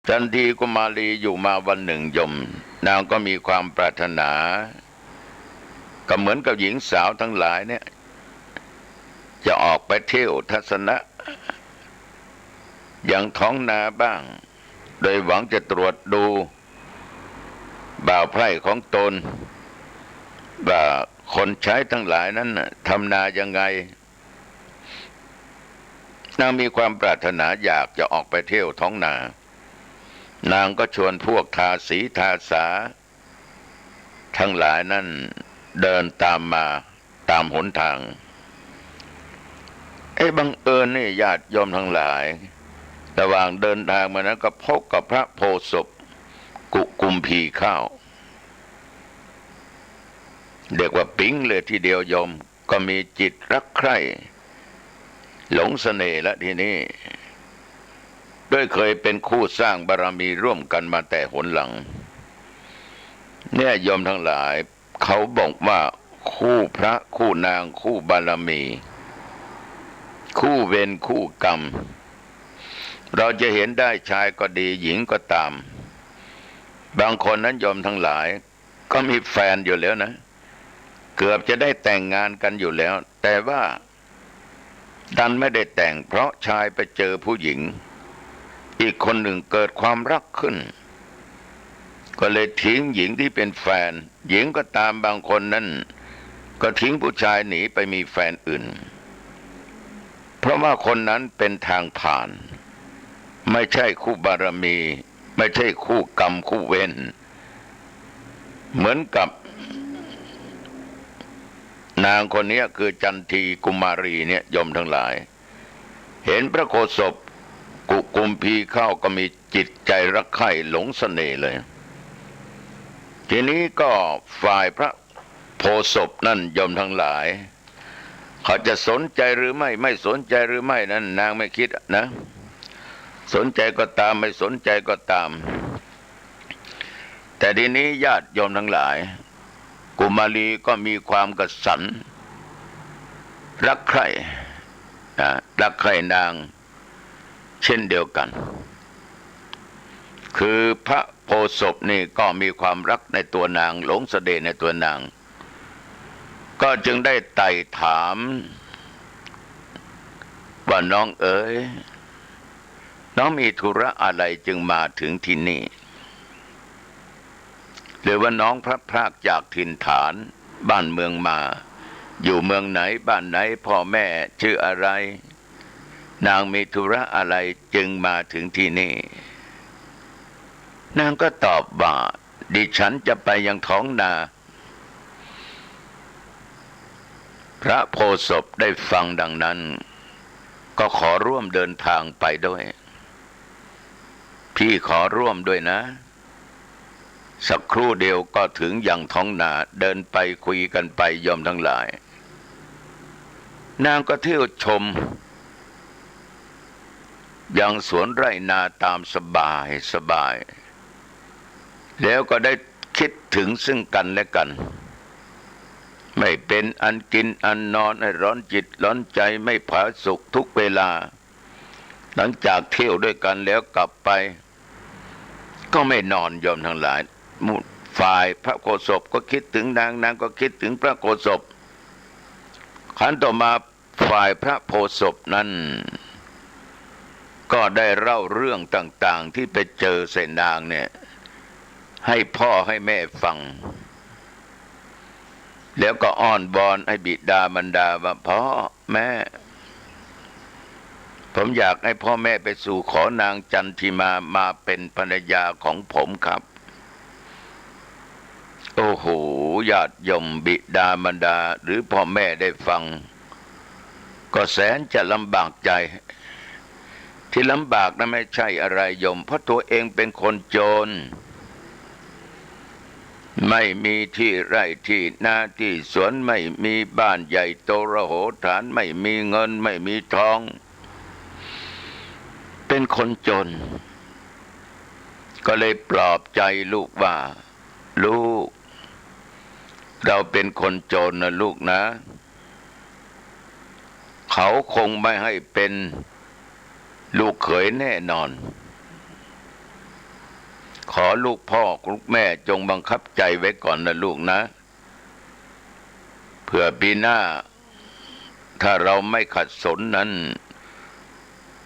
ทันทีกุมารีอยู่มาวันหนึ่งยมนางก็มีความปรารถนาก็เหมือนกับหญิงสาวทั้งหลายเนี่ยจะออกไปเที่ยวทัศนะอย่างท้องนาบ้างโดยหวังจะตรวจดูบ่าวไพร่ของตนว่าคนใช้ทั้งหลายนั้นทำนายังไงนางมีความปรารถนาอยากจะออกไปเที่ยวท้องนานางก็ชวนพวกทาสีทาสาทั้งหลายนั้นเดินตามมาตามหนทางบังเอิญนี่ญาติโยมทั้งหลายระหว่างเดินทางมานั้นก็พบกับพระโพธิ์ศพกุมพีข้าวเรียกว่าปิ๊งเลยทีเดียวโยมก็มีจิตรักใคร่หลงเสน่ห์และทีนี้ด้วยเคยเป็นคู่สร้างบารมีร่วมกันมาแต่หนหลังเนี่ยโยมทั้งหลายเขาบอกว่าคู่พระคู่นางคู่บารมีคู่เวรคู่กรรมเราจะเห็นได้ชายก็ดีหญิงก็ตามบางคนนั้นโยมทั้งหลายก็มีแฟนอยู่แล้วนะเกือบจะได้แต่งงานกันอยู่แล้วแต่ว่าดันไม่ได้แต่งเพราะชายไปเจอผู้หญิงอีกคนหนึ่งเกิดความรักขึ้นก็เลยทิ้งหญิงที่เป็นแฟนหญิงก็ตามบางคนนั้นก็ทิ้งผู้ชายหนีไปมีแฟนอื่นเพราะว่าคนนั้นเป็นทางผ่านไม่ใช่คู่บารมีไม่ใช่คู่กรรมคู่เวรเหมือนกับนางคนนี้คือจันทีกุมารีเนี่ยโยมทั้งหลายเห็นพระโคศพกุมพีเข้าก็มีจิตใจรักใคร่หลงเสน่ห์เลยทีนี้ก็ฝ่ายพระโพธิ์ศพนั่นโยมทั้งหลายเขาจะสนใจหรือไม่สนใจหรือไม่นั้นนางไม่คิดนะสนใจก็ตามไม่สนใจก็ตามแต่ทีนี้ญาติโยมทั้งหลายกุมารีก็มีความกสันรักใคร่รักใคร่นางเช่นเดียวกันคือพระโพธิ์ศพนี่ก็มีความรักในตัวนางหลงเสน่ห์ในตัวนางก็จึงได้ไต่ถามว่าน้องเอ๋ยน้องมีธุระอะไรจึงมาถึงที่นี่หรือว่าน้องพลัดพรากจากถิ่นฐานบ้านเมืองมาอยู่เมืองไหนบ้านไหนพ่อแม่ชื่ออะไรนางมีธุระอะไรจึงมาถึงที่นี่นางก็ตอบว่าดิฉันจะไปยังท้องนาพระโพธิ์ศพได้ฟังดังนั้นก็ขอร่วมเดินทางไปด้วยพี่ขอร่วมด้วยนะสักครู่เดียวก็ถึงยังท้องนาเดินไปคุยกันไปยอมทั้งหลายนางก็เที่ยวชมยังสวนไร่นาตามสบายแล้วก็ได้คิดถึงซึ่งกันและกันไม่เป็นอันกินอันนอนให้ร้อนจิตร้อนใจไม่ผาสุกทุกเวลาหลังจากเที่ยวด้วยกันแล้วกลับไปก็ไม่นอนยอมทั้งหลายฝ่ายพระโคศพก็คิดถึงนางก็คิดถึงพระโคศพขันต่อมาฝ่ายพระโพธิ์ศพนั้นก็ได้เล่าเรื่องต่างๆที่ไปเจอใส่นางเนี่ยให้พ่อให้แม่ฟังแล้วก็อ้อนบอนให้บิดามารดาว่าพ่อแม่ผมอยากให้พ่อแม่ไปสู่ขอนางจันทิมาเป็นภรรยาของผมครับโอ้โหญาติโยมบิดามารดาหรือพ่อแม่ได้ฟังก็แสนจะลำบากใจที่ลำบากนั้นไม่ใช่อะไรโยมเพราะตัวเองเป็นคนจนไม่มีที่ไร่ที่นาที่สวนไม่มีบ้านใหญ่โตระโหฐานไม่มีเงินไม่มีทองเป็นคนจนก็เลยปลอบใจลูกว่าลูกเราเป็นคนจนนะลูกนะเขาคงไม่ให้เป็นลูกเขยแน่นอน ขอลูกพ่อลูกแม่จงบังคับใจไว้ก่อนนะลูกนะเผื่อปีหน้าถ้าเราไม่ขัดสนนั้น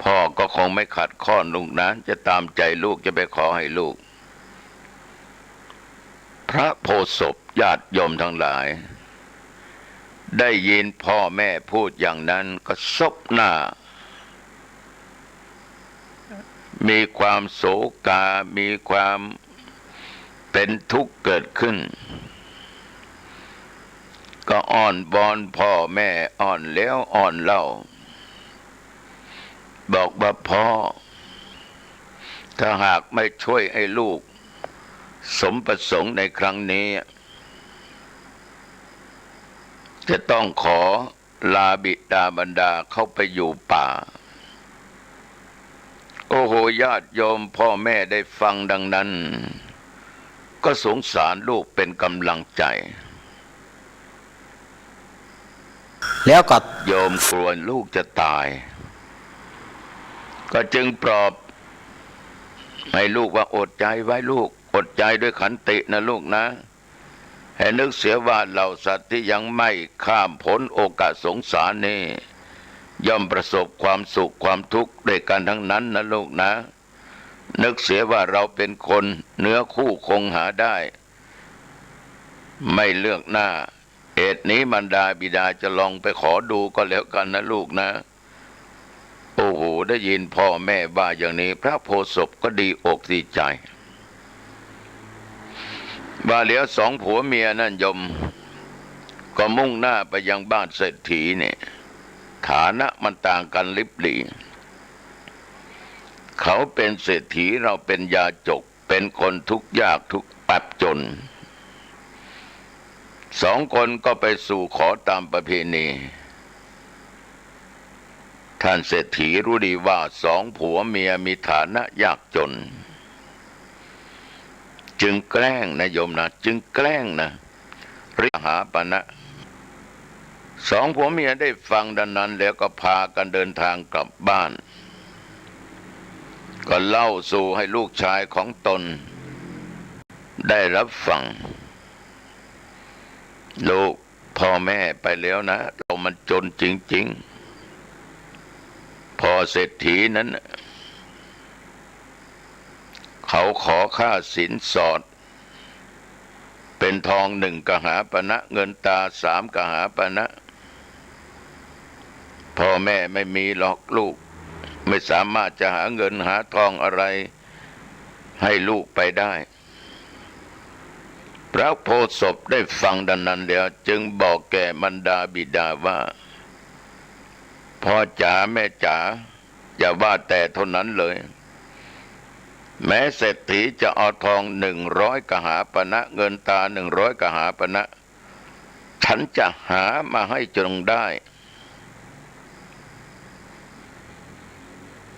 พ่อก็คงไม่ขัดข้องลูกนะจะตามใจลูกจะไปขอให้ลูกพระโพธิ์ศพญาติโยมทั้งหลายได้ยินพ่อแม่พูดอย่างนั้นก็ซบหน้ามีความโศกามีความเป็นทุกข์เกิดขึ้นก็อ้อนวอนพ่อแม่อ้อนแล้วอ้อนเล่าบอกว่าพ่อถ้าหากไม่ช่วยให้ลูกสมประสงค์ในครั้งนี้จะต้องขอลาบิดาบรรดาเข้าไปอยู่ป่าโอ้โหญาติโยมพ่อแม่ได้ฟังดังนั้นก็สงสารลูกเป็นกำลังใจแล้วก็โยมกลัวลูกจะตายก็จึงปลอบให้ลูกว่าอดใจไว้ลูกอดใจด้วยขันตินะลูกนะให้นึกเสียว่าเหล่าสัตว์ที่ยังไม่ข้ามพ้นโอกาสสงสารนี้ย่อมประสบความสุขความทุกข์ด้วยกันทั้งนั้นนะลูกนะนึกเสียว่าเราเป็นคนเนื้อคู่คงหาได้ไม่เลือกหน้าเหตุนี้มารดาบิดาจะลองไปขอดูก็แล้วกันนะลูกนะโอ้โหได้ยินพ่อแม่ว่าอย่างนี้พระโพธิ์ศพก็ดีอกดีใจว่าเหลียวสองผัวเมียนั่นยมก็มุ่งหน้าไปยังบ้านเศรษฐีเนี่ยฐานะมันต่างกันลิบหลี่เขาเป็นเศรษฐีเราเป็นยาจกเป็นคนทุกข์ยากทุกข์ปับจนสองคนก็ไปสู่ขอตามประเพณีท่านเศรษฐีรู้ดีว่าสองผัวเมียมีฐานะยากจนจึงแกล้งนะโยมนะจึงแกล้งนะริหาปณะสองผัวเมียได้ฟังดังนั้นแล้วก็พากันเดินทางกลับบ้านก็เล่าสู่ให้ลูกชายของตนได้รับฟังลูกพ่อแม่ไปแล้วนะเรามันจนจริงๆพอเศรษฐีนั้นเขาขอค่าสินสอดเป็นทอง1 กหาปณะเงินตา3 กหาปณะพ่อแม่ไม่มีหรอกลูกไม่สามารถจะหาเงินหาทองอะไรให้ลูกไปได้พระโพธิ์ศพได้ฟังดังนั้นแล้วจึงบอกแก่มารดาบิดาว่าพ่อจ๋าแม่จ๋าอย่าว่าแต่เท่านั้นเลยแม้เศรษฐีจะเอาทอง100 กหาปณะเงินตา100 กหาปณะฉันจะหามาให้จงได้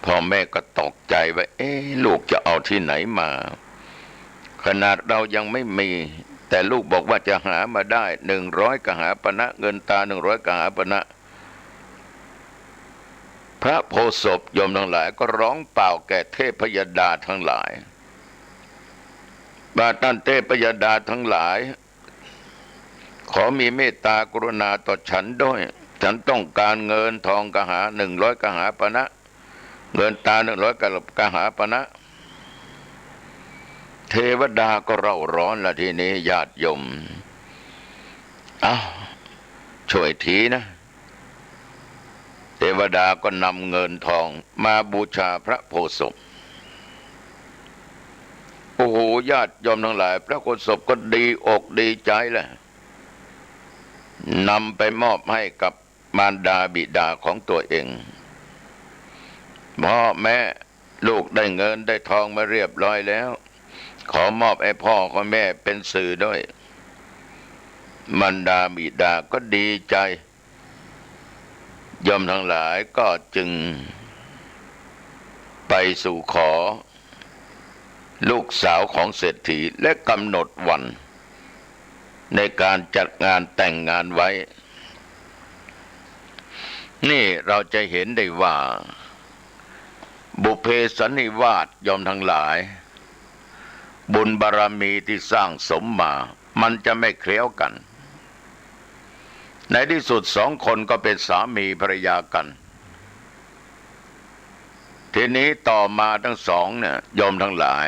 พ่อแม่ก็ตกใจว่าลูกจะเอาที่ไหนมาขนาดเรายังไม่มีแต่ลูกบอกว่าจะหามาได้100 กหาปณะเงินตา100 กหาปณะพระโพธิ์ศพโยมทั้งหลายก็ร้องเปล่าแก่เทพยดาทั้งหลายบาท่านเทพยดาทั้งหลายขอมีเมตตากรุณาต่อฉันด้วยฉันต้องการเงินทองกหา100 กหาปณะเงินตา100 กหาปณะเทวดาก็เร่าร้อนละทีนี้ญาติโยมช่วยทีนะเทวดาก็นำเงินทองมาบูชาพระโพธิ์ศพโอ้โหญาติโยมทั้งหลายพระโพธิ์ศพก็ดีอกดีใจแหละนำไปมอบให้กับมารดาบิดาของตัวเองพ่อแม่ลูกได้เงินได้ทองมาเรียบร้อยแล้วขอมอบให้พ่อกับแม่เป็นสื่อด้วยมารดาบิดาก็ดีใจโยมทั้งหลายก็จึงไปสู่ขอลูกสาวของเศรษฐีและกำหนดวันในการจัดงานแต่งงานไว้นี่เราจะเห็นได้ว่าบุพเพสันนิวาสโยมทั้งหลาย บุญบารมีที่สร้างสมมามันจะไม่เคลี้ยวกันในที่สุดสองคนก็เป็นสามีภรรยากันทีนี้ต่อมาทั้งสองเนี่ยโยมทั้งหลาย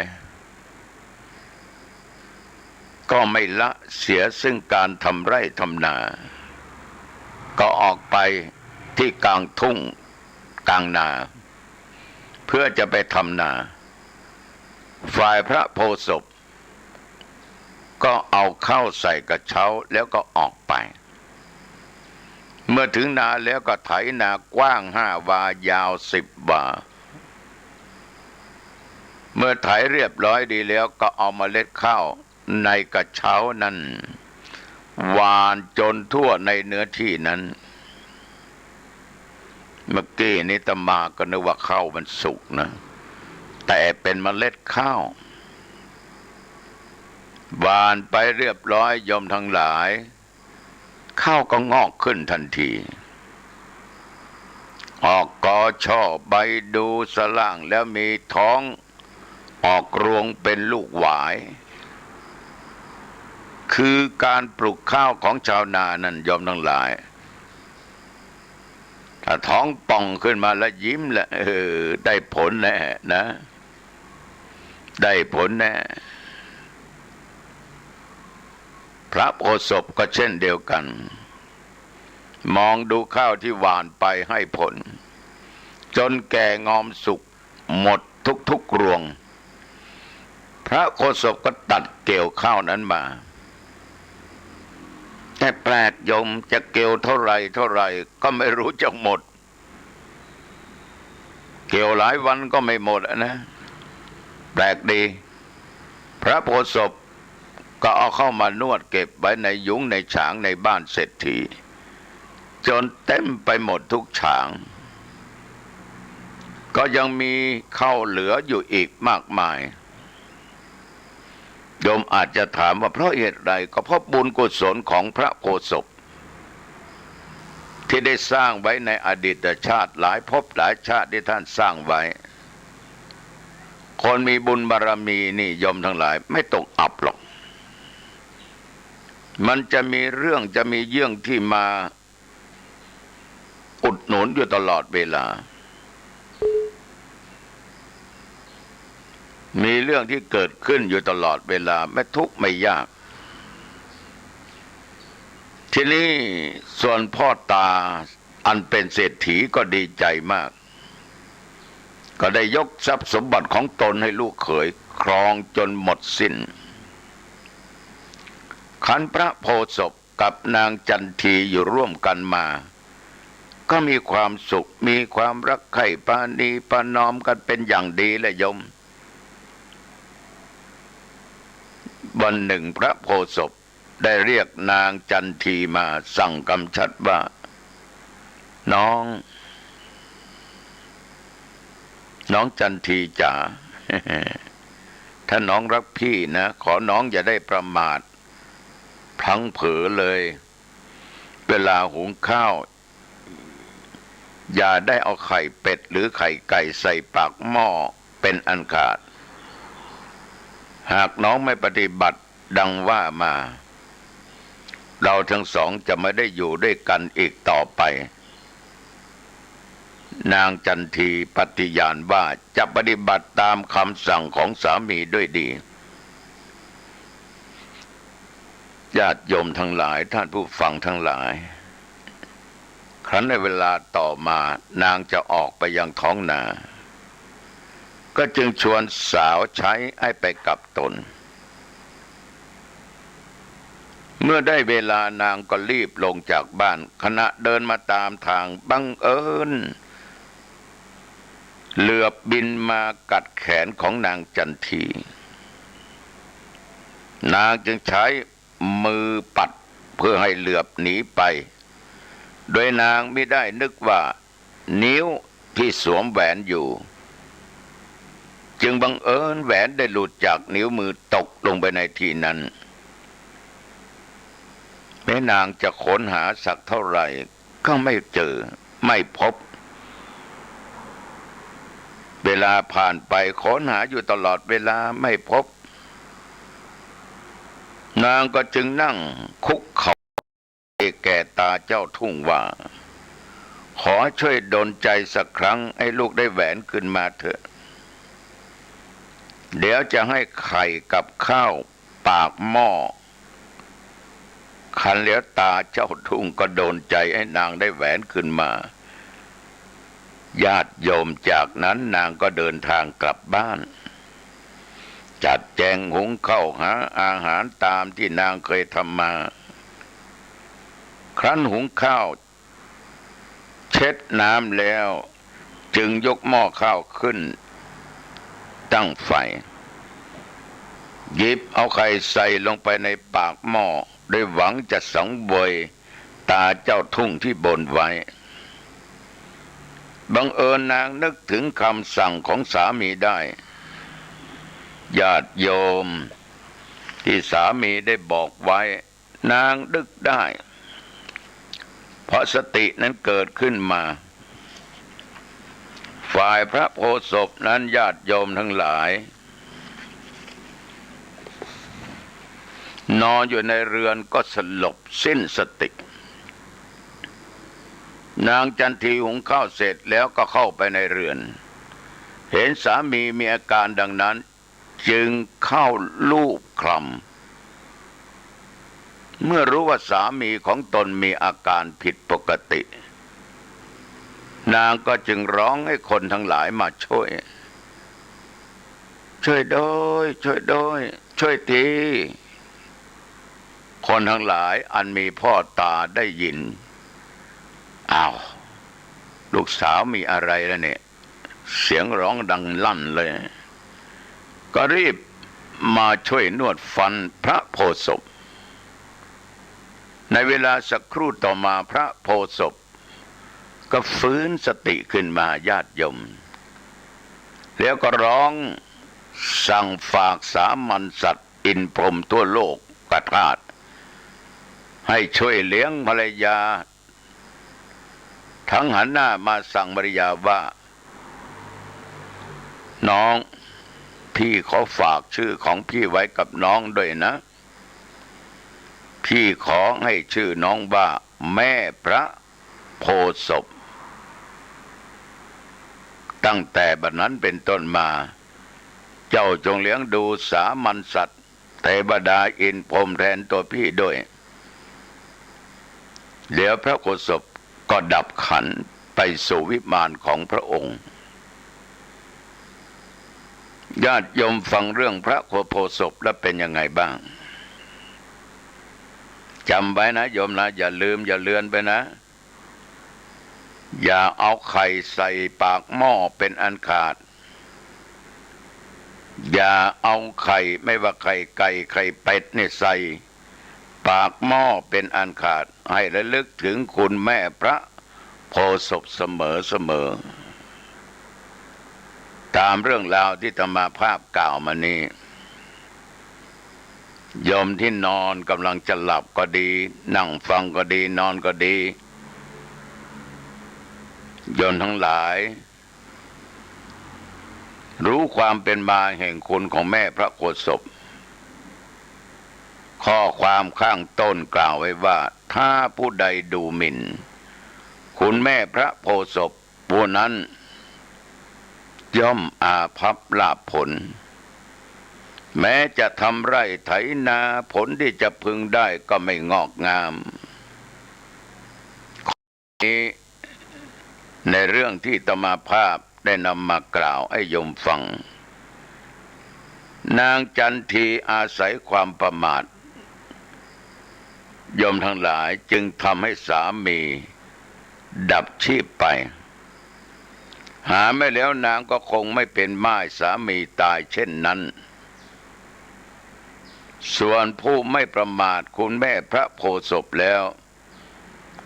ก็ไม่ละเสียซึ่งการทำไร่ทำนาก็ออกไปที่กลางทุ่งกลางนาเพื่อจะไปทำนาฝ่ายพระโพธิ์ศพก็เอาเข้าใส่กระเช้าแล้วก็ออกไปเมื่อถึงนาแล้วก็ไถนากว้าง5 วายาว10 วาเมื่อไถเรียบร้อยดีแล้วก็เอาเมล็ดข้าวในกระเช้านั้นหว่านจนทั่วในเนื้อที่นั้นเมื่อกี้นี้อาตมาก็นึกว่าข้าวมันสุกนะแต่เป็นเมล็ดข้าวหว่านไปเรียบร้อยโยมทั้งหลายข้าวก็งอกขึ้นทันทีออกกอช่อใบดูสล่างแล้วมีท้องออกรวงเป็นลูกหวายคือการปลูกข้าวของชาวนานั้นโยมทั้งหลายถ้าท้องป่องขึ้นมาแล้วยิ้มแหละได้ผลแน่นะได้ผลแน่พระโพธิ์ศพก็เช่นเดียวกันมองดูข้าวที่หว่านไปให้ผลจนแก่งอมสุกหมดทุกรวงพระโฆษกก็ตัดเกี่ยวข้าวนั้นมาแต่แปลกโยมจะเกี่ยวเท่าไรก็ไม่รู้จะหมดเกี่ยวหลายวันก็ไม่หมดนะแปลกดีพระโพธิ์ศพก็เอาเข้ามานวดเก็บไว้ในยุ้งในฉางในบ้านเศรษฐีจนเต็มไปหมดทุกฉางก็ยังมีข้าวเหลืออยู่อีกมากมายโยมอาจจะถามว่าเพราะเหตุใดก็เพราะบุญกุศลของพระโพธิ์ศพที่ได้สร้างไว้ในอดีตชาติหลายภพหลายชาติที่ท่านสร้างไว้คนมีบุญบารมีนี่โยมทั้งหลายไม่ตกอับหรอกมันจะมีเรื่องจะมีเยื่องที่มาอุดหนุนอยู่ตลอดเวลามีเรื่องที่เกิดขึ้นอยู่ตลอดเวลาไม่ทุกข์ไม่ยากทีนี้ส่วนพ่อตาอันเป็นเศรษฐีก็ดีใจมากก็ได้ยกทรัพย์สมบัติของตนให้ลูกเขยครองจนหมดสิ้นขันพระโพธิ์ศพกับนางจันทีอยู่ร่วมกันมาก็มีความสุขมีความรักใคร่ปราณีประนอมกันเป็นอย่างดีและโยมวันหนึ่งพระโพธิ์ศพได้เรียกนางจันทีมาสั่งกำชัดว่าน้องจันทีจ๋า ถ้าน้องรักพี่นะขอน้องอย่าได้ประมาทพลั้งเผลอเลยเวลาหุงข้าวอย่าได้เอาไข่เป็ดหรือไข่ไก่ใส่ปากหม้อเป็นอันขาดหากน้องไม่ปฏิบัติดังว่ามาเราทั้งสองจะไม่ได้อยู่ด้วยกันอีกต่อไปนางจันทีปฏิญาณว่าจะปฏิบัติตามคำสั่งของสามีด้วยดีญาติโยมทั้งหลายท่านผู้ฟังทั้งหลายครั้นในเวลาต่อมานางจะออกไปยังท้องนาก็จึงชวนสาวใช้ให้ไปกับตนเมื่อได้เวลานางก็รีบลงจากบ้านขณะเดินมาตามทางบังเอิญเหลือบบินมากัดแขนของนางจันทีนางจึงใช้มือปัดเพื่อให้เหลือบหนีไปโดยนางไม่ได้นึกว่านิ้วที่สวมแหวนอยู่จึงบังเอิญแหวนได้หลุดจากนิ้วมือตกลงไปในที่นั้นแม้นางจะค้นหาสักเท่าไหร่ก็ไม่เจอไม่พบเวลาผ่านไปค้นหาอยู่ตลอดเวลาไม่พบ นางก็จึงนั่งคุกเข่าแก่ตาเจ้าทุ่งว่าขอช่วยดลใจสักครั้งให้ลูกได้แหวนขึ้นมาเถอะเดี๋ยวจะให้ไข่กับข้าวปากหม้อคันแล้วตาเจ้าทุ่งก็โดนใจให้นางได้แหวนขึ้นมาญาติโยมจากนั้นนางก็เดินทางกลับบ้านจัดแจงหุงข้าวหาอาหารตามที่นางเคยทำมาครั้นหุงข้าวเช็ดน้ำแล้วจึงยกหม้อข้าวขึ้นตั้งไฟหยิบเอาไข่ใส่ลงไปในปากหม้อด้วยหวังจะสังเวยตาเจ้าทุ่งที่บนไว้บังเอิญนางนึกถึงคำสั่งของสามีได้ญาติโยมที่สามีได้บอกไว้นางนึกได้เพราะสตินั้นเกิดขึ้นมาฝ่ายพระโพธิ์ศพนั้นญาติโยมทั้งหลายนอนอยู่ในเรือนก็สลบสิ้นสตินางจันทีหุงข้าวเสร็จแล้วก็เข้าไปในเรือนเห็นสามีมีอาการดังนั้นจึงเข้าลูบคลำเมื่อรู้ว่าสามีของตนมีอาการผิดปกตินางก็จึงร้องให้คนทั้งหลายมาช่วยด้วยช่วยทีคนทั้งหลายอันมีพ่อตาได้ยินอ้าวลูกสาวมีอะไรแล้วเนี่ยเสียงร้องดังลั่นเลยก็รีบมาช่วยนวดฟันพระโพธิ์ศพในเวลาสักครู่ต่อมาพระโพธิ์ศพก็ฟื้นสติขึ้นมาญาติโยมแล้วก็ร้องสั่งฝากสามัญสัตว์อินพรหมทั่วโลกกทาสให้ช่วยเลี้ยงภรรยาทั้งหันหน้ามาสั่งภรรยาว่าน้องพี่ขอฝากชื่อของพี่ไว้กับน้องด้วยนะพี่ขอให้ชื่อน้องว่าแม่พระโพธิ์ศพตั้งแต่บัดนั้นเป็นต้นมาเจ้าจงเลี้ยงดูสามัญสัตว์เทวดาอินพรหมแทนตัวพี่ด้วยเดี๋ยวพระโพธิ์ศพก็ดับขันไปสู่วิมานของพระองค์ญาติโยมฟังเรื่องพระโพธิ์ศพแล้วเป็นยังไงบ้างจำไว้นะโยมนะอย่าลืมอย่าเลือนไปนะอย่าเอาไข่ใส่ปากหม้อเป็นอันขาดอย่าเอาไข่ไม่ว่าไข่ไก่ไข่เป็ดนี่ใส่ปากหม้อเป็นอันขาดให้ระลึกถึงคุณแม่พระโพธิ์ศพเสมอตามเรื่องราวที่ธรรมาภาพกล่าวมานี้โยมที่นอนกำลังจะหลับก็ดีนั่งฟังก็ดีนอนก็ดีโยมทั้งหลายรู้ความเป็นมาแห่งคุณของแม่พระโพธิ์ศพข้อความข้างต้นกล่าวไว้ว่าถ้าผู้ใดดูหมิ่นคุณแม่พระโพธิ์ศพผู้นั้นย่อมอาภัพลาภผลแม้จะทำไร่ไถนาผลที่จะพึงได้ก็ไม่งอกงามนี้ในเรื่องที่อาตมาภาพได้นำมากล่าวให้โยมฟังนางจันทีอาศัยความประมาทโยมทั้งหลายจึงทำให้สามีดับชีพไปหาไม่แล้วนางก็คงไม่เป็นม่ายสามีตายเช่นนั้นส่วนผู้ไม่ประมาทคุณแม่พระโพธิ์ศพแล้ว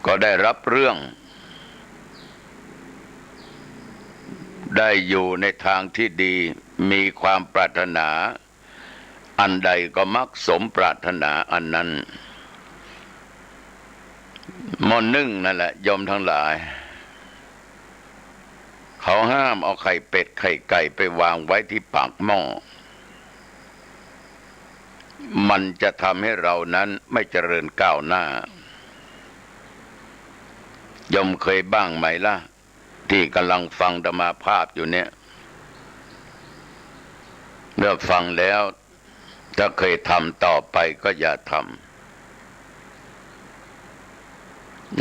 ก็ได้รับเรื่องได้อยู่ในทางที่ดีมีความปรารถนาอันใดก็มักสมปรารถนาอันนั้นมอนึ่งนั่นแหละโยมทั้งหลายเขาห้ามเอาไข่เป็ดไข่ไก่ไปวางไว้ที่ปากหม้อ มันจะทำให้เรานั้นไม่เจริญก้าวหน้า ยมเคยบ้างไหมล่ะที่กำลังฟังธรรมาภาพอยู่เนี่ยเมื่อฟังแล้วถ้าเคยทำต่อไปก็อย่าทำ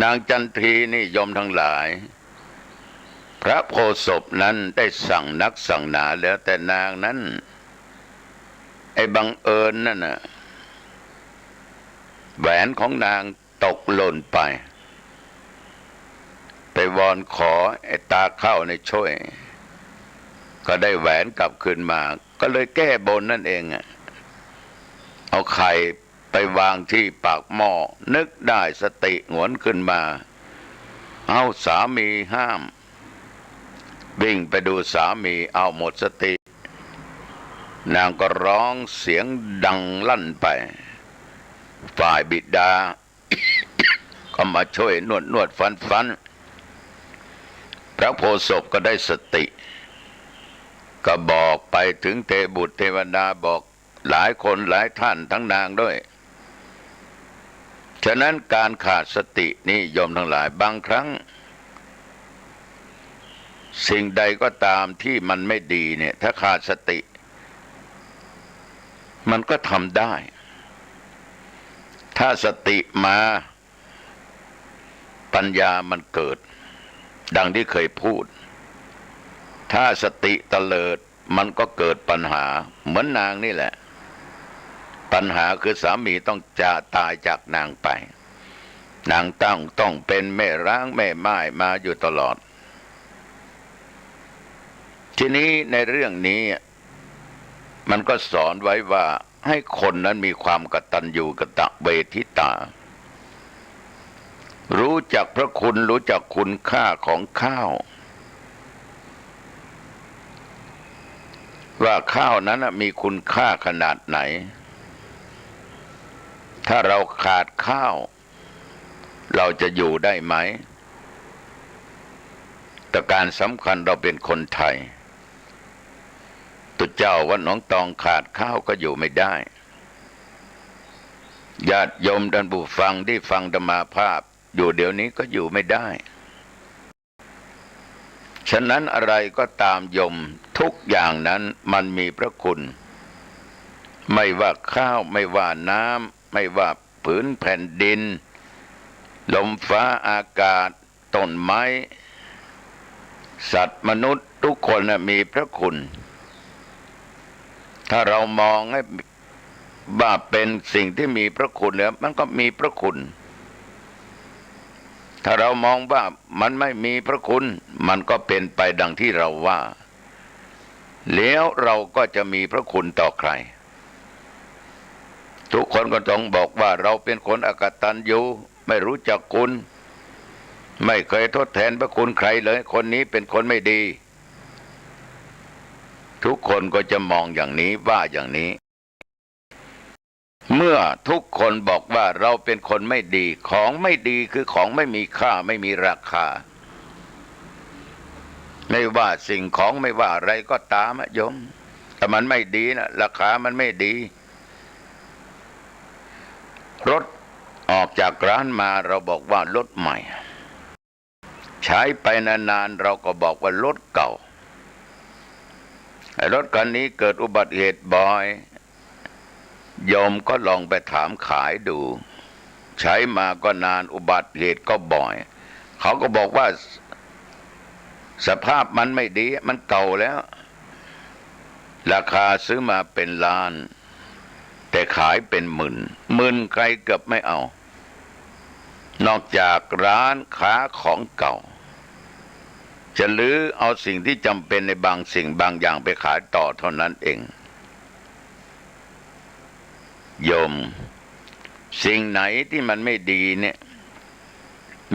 นางจันทรีนี่ยมทั้งหลายพระโพธิ์ศพนั้นได้สั่งนักสั่งหนาแล้วแต่นางนั้นไอ้บังเอิญนั่นน่ะแหวนของนางตกหล่นไปวอนขอไอ้ตาเข้าในช่วยก็ได้แหวนกลับคืนมาก็เลยแก้บนนั่นเองเอาไข่ไปวางที่ปากหม้อนึกได้สติหวนขึ้นมาเอาสามีห้ามวิ่งไปดูสามีเอาหมดสตินางก็ร้องเสียงดังลั่นไปฝ่ายบิดา ก็มาช่วยนวดฟันพระโพธิ์ศพก็ได้สติก็บอกไปถึงเทบุตรเทวดาบอกหลายคนหลายท่านทั้งนางด้วยฉะนั้นการขาดสตินี่โยมทั้งหลายบางครั้งสิ่งใดก็ตามที่มันไม่ดีเนี่ยถ้าขาดสติมันก็ทำได้ถ้าสติมาปัญญามันเกิดดังที่เคยพูดถ้าสติเตลิดมันก็เกิดปัญหาเหมือนนางนี่แหละปัญหาคือสามีต้องจะตายจากนางไปนางต้องเป็นแม่ร้างแม่ไม้มาอยู่ตลอดทีนี้ในเรื่องนี้มันก็สอนไว้ว่าให้คนนั้นมีความกตัญญูกตเวทิตารู้จักพระคุณรู้จักคุณค่าของข้าวว่าข้าวนั้นมีคุณค่าขนาดไหนถ้าเราขาดข้าวเราจะอยู่ได้ไหมแต่การสำคัญเราเป็นคนไทยตุเจ้าวัดหนองตองขาดข้าวก็อยู่ไม่ได้ญาติโยมท่านผู้ฟังที่ฟังธรรมาภาพอยู่เดี๋ยวนี้ก็อยู่ไม่ได้ฉะนั้นอะไรก็ตามโยมทุกอย่างนั้นมันมีพระคุณไม่ว่าข้าวไม่ว่าน้ำไม่ว่าผืนแผ่นดินลมฟ้าอากาศต้นไม้สัตว์มนุษย์ทุกคนมีพระคุณถ้าเรามองให้ว่าเป็นสิ่งที่มีพระคุณแล้วมันก็มีพระคุณถ้าเรามองว่ามันไม่มีพระคุณมันก็เป็นไปดังที่เราว่าแล้วเราก็จะมีพระคุณต่อใครทุกคนก็ต้องบอกว่าเราเป็นคนอกตัญญูไม่รู้จักคุณไม่เคยทดแทนพระคุณใครเลยคนนี้เป็นคนไม่ดีทุกคนก็จะมองอย่างนี้ว่าอย่างนี้เมื่อทุกคนบอกว่าเราเป็นคนไม่ดีของไม่ดีคือของไม่มีค่าไม่มีราคาไม่ว่าสิ่งของไม่ว่าอะไรก็ตามโยมแต่มันไม่ดีนะราคามันไม่ดีรถออกจากร้านมาเราบอกว่ารถใหม่ใช้ไปนานๆเราก็บอกว่ารถเก่ารถคันนี้เกิดอุบัติเหตุบ่อยโยมก็ลองไปถามขายดูใช้มาก็นานอุบัติเหตุก็บ่อยเขาก็บอกว่าสภาพมันไม่ดีมันเก่าแล้วราคาซื้อมาเป็นล้านแต่ขายเป็นหมื่นใครเกือบไม่เอานอกจากร้านค้าของเก่าจะลื้อเอาสิ่งที่จำเป็นในบางสิ่งบางอย่างไปขายต่อเท่านั้นเองโยมสิ่งไหนที่มันไม่ดีเนี่ย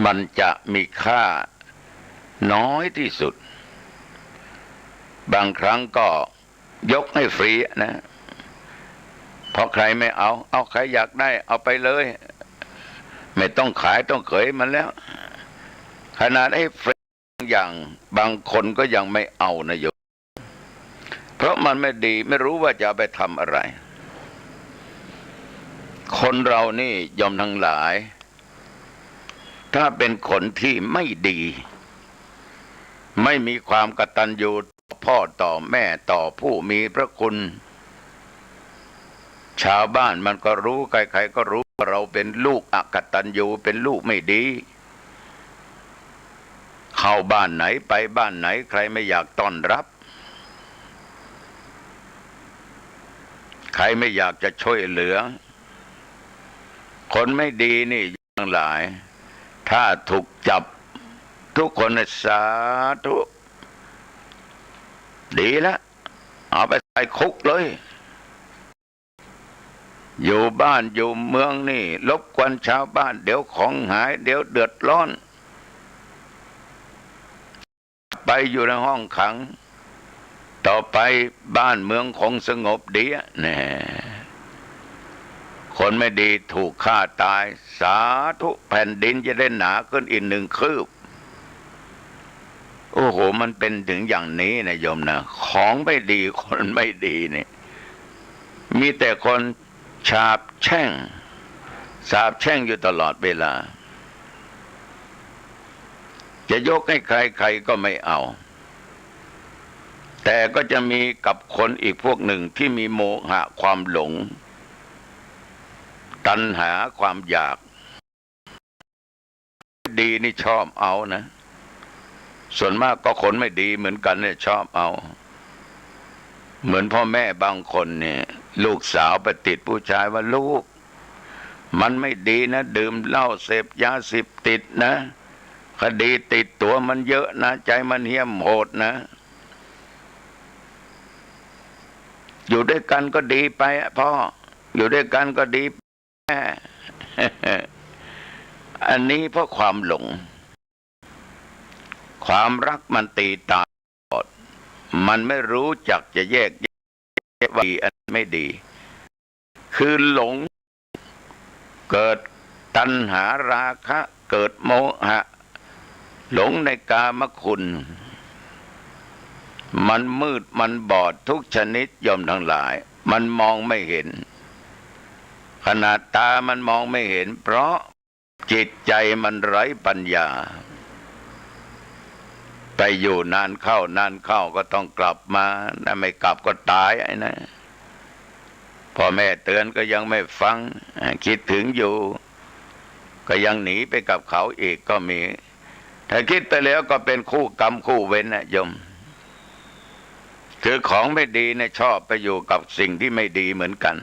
มันจะมีค่าน้อยที่สุดบางครั้งก็ยกให้ฟรีนะเพราะใครไม่เอาใครอยากได้เอาไปเลยไม่ต้องขายต้องเขยมันแล้วขนาดให้ฟรีอย่างบางคนก็ยังไม่เอานะโยมเพราะมันไม่ดีไม่รู้ว่าจะเอาไปทำอะไร คนเรานี่ยอมทั้งหลาย ถ้าเป็นคนที่ไม่ดี ไม่มีความกตัญญูต่อพ่อต่อแม่ต่อผู้มีพระคุณ ชาวบ้านมันก็รู้ใครๆก็รู้ว่าเราเป็นลูกอกตัญญูเป็นลูกไม่ดี เข้าบ้านไหนไปบ้านไหนใครไม่อยากต้อนรับ ใครไม่อยากจะช่วยเหลือ คนไม่ดีนี่ทั้งหลายถ้าถูกจับทุกคนสาธุดีแล้วเอาไปใส่คุกเลยอยู่บ้านอยู่เมืองนี่รบกวนชาวบ้านเดี๋ยวของหายเดี๋ยวเดือดร้อนไปอยู่ในห้องขังต่อไปบ้านเมืองคงสงบดีแน่คนไม่ดีถูกฆ่าตายสาธุแผ่นดินจะได้หนาขึ้นอีก1 คืบโอ้โหมันเป็นถึงอย่างนี้นะโยมนะของไม่ดีคนไม่ดีเนี่ยมีแต่คนสาปแช่งอยู่ตลอดเวลาจะยกให้ใครๆก็ไม่เอาแต่ก็จะมีกับคนอีกพวกหนึ่งที่มีโมหะความหลงตัณหาความอยากดีนี่ชอบเอานะส่วนมากก็คนไม่ดีเหมือนกันเนี่ยชอบเอาเหมือนพ่อแม่บางคนเนี่ยลูกสาวไปติดผู้ชายว่าลูกมันไม่ดีนะดื่มเหล้าเสพยาเสพติดนะคดีติดตัวมันเยอะนะใจมันเหี้ยมโหดนะอยู่ด้วยกันก็ดีไปพ่ออยู่ด้วยกันก็ดีแม่ อันนี้เพราะความหลงความรักมันตีตาบอดมันไม่รู้จักจะแยกว่าดีอันไม่ดีคือหลงเกิดตัณหาราคะเกิดโมหะหลงในกามคุณมันมืดมันบอดทุกชนิดยอมทั้งหลายมันมองไม่เห็นขนาดตามันมองไม่เห็นเพราะจิตใจมันไร้ปัญญาไปอยู่นานเข้าก็ต้องกลับมาถ้าไม่กลับก็ตายไอ้นะพ่อแม่เตือนก็ยังไม่ฟังคิดถึงอยู่ก็ยังหนีไปกับเขาอีกก็มีถ้าคิดไปแล้วก็เป็นคู่กรรมคู่เวรนะโยมคือของไม่ดีเนี่ยชอบไปอยู่กับสิ่งที่ไม่ดีเหมือนกัน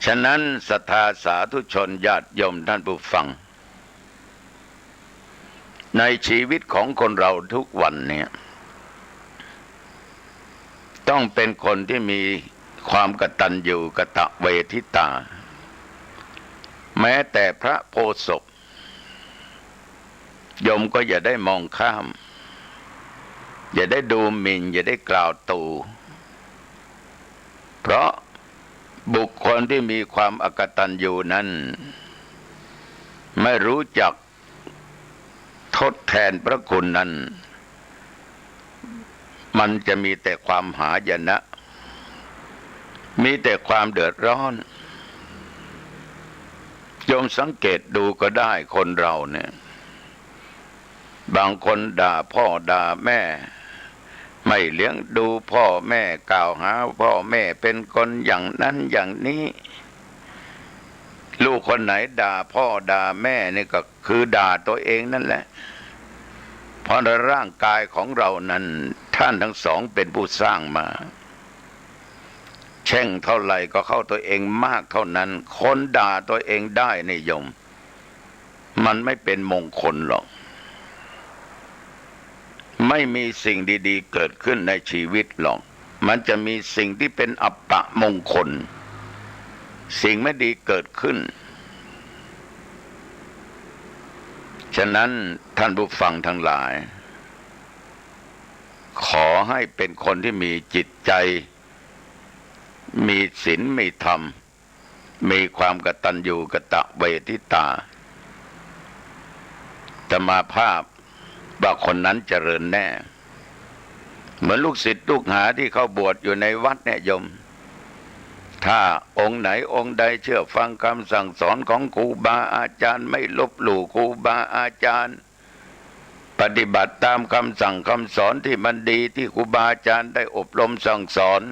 ฉะนั้นศรัทธาสาธุชนญาติโยมท่านผู้ฟังในชีวิตของคนเราทุกวันเนี่ยต้องเป็นคนที่มีความกตัญญูกตเวทิตาแม้แต่พระโพธิ์ศพโยมก็อย่าได้มองข้ามอย่าได้ดูหมิ่นอย่าได้กล่าวตู่เพราะบุคคลที่มีความอกตัญญูนั้นไม่รู้จักทดแทนพระคุณนั้นมันจะมีแต่ความหายนะมีแต่ความเดือดร้อนโยมสังเกตดูก็ได้คนเราเนี่ยบางคนด่าพ่อด่าแม่ไม่เลี้ยงดูพ่อแม่กล่าวหาพ่อแม่เป็นคนอย่างนั้นอย่างนี้ลูกคนไหนด่าพ่อด่าแม่นี่ก็คือด่าตัวเองนั่นแหละเพราะร่างกายของเรานั้นท่านทั้งสองเป็นผู้สร้างมาแช่งเท่าไหร่ก็เข้าตัวเองมากเท่านั้นคนด่าตัวเองได้นิยมมันไม่เป็นมงคลหรอกไม่มีสิ่งดีๆเกิดขึ้นในชีวิตหรอกมันจะมีสิ่งที่เป็นอัปปะมงคลสิ่งไม่ดีเกิดขึ้นฉะนั้นท่านผู้ฟังทั้งหลายขอให้เป็นคนที่มีจิตใจมีศีลมีธรรมมีความกตัญญูกตเวทิตาจะมาภาพว่าคนนั้นเจริญแน่เหมือนลูกศิษย์ลูกหาที่เขาบวชอยู่ในวัดเนี่ยโยม ถ้าองค์ไหนองค์ใดเชื่อฟังคำสั่งสอนของครูบาอาจารย์ไม่ลบหลู่ครูบาอาจารย์ปฏิบัติตามคำสั่งคำสอนที่มันดีที่ครูบาอาจารย์ได้อบรมสั่งสอน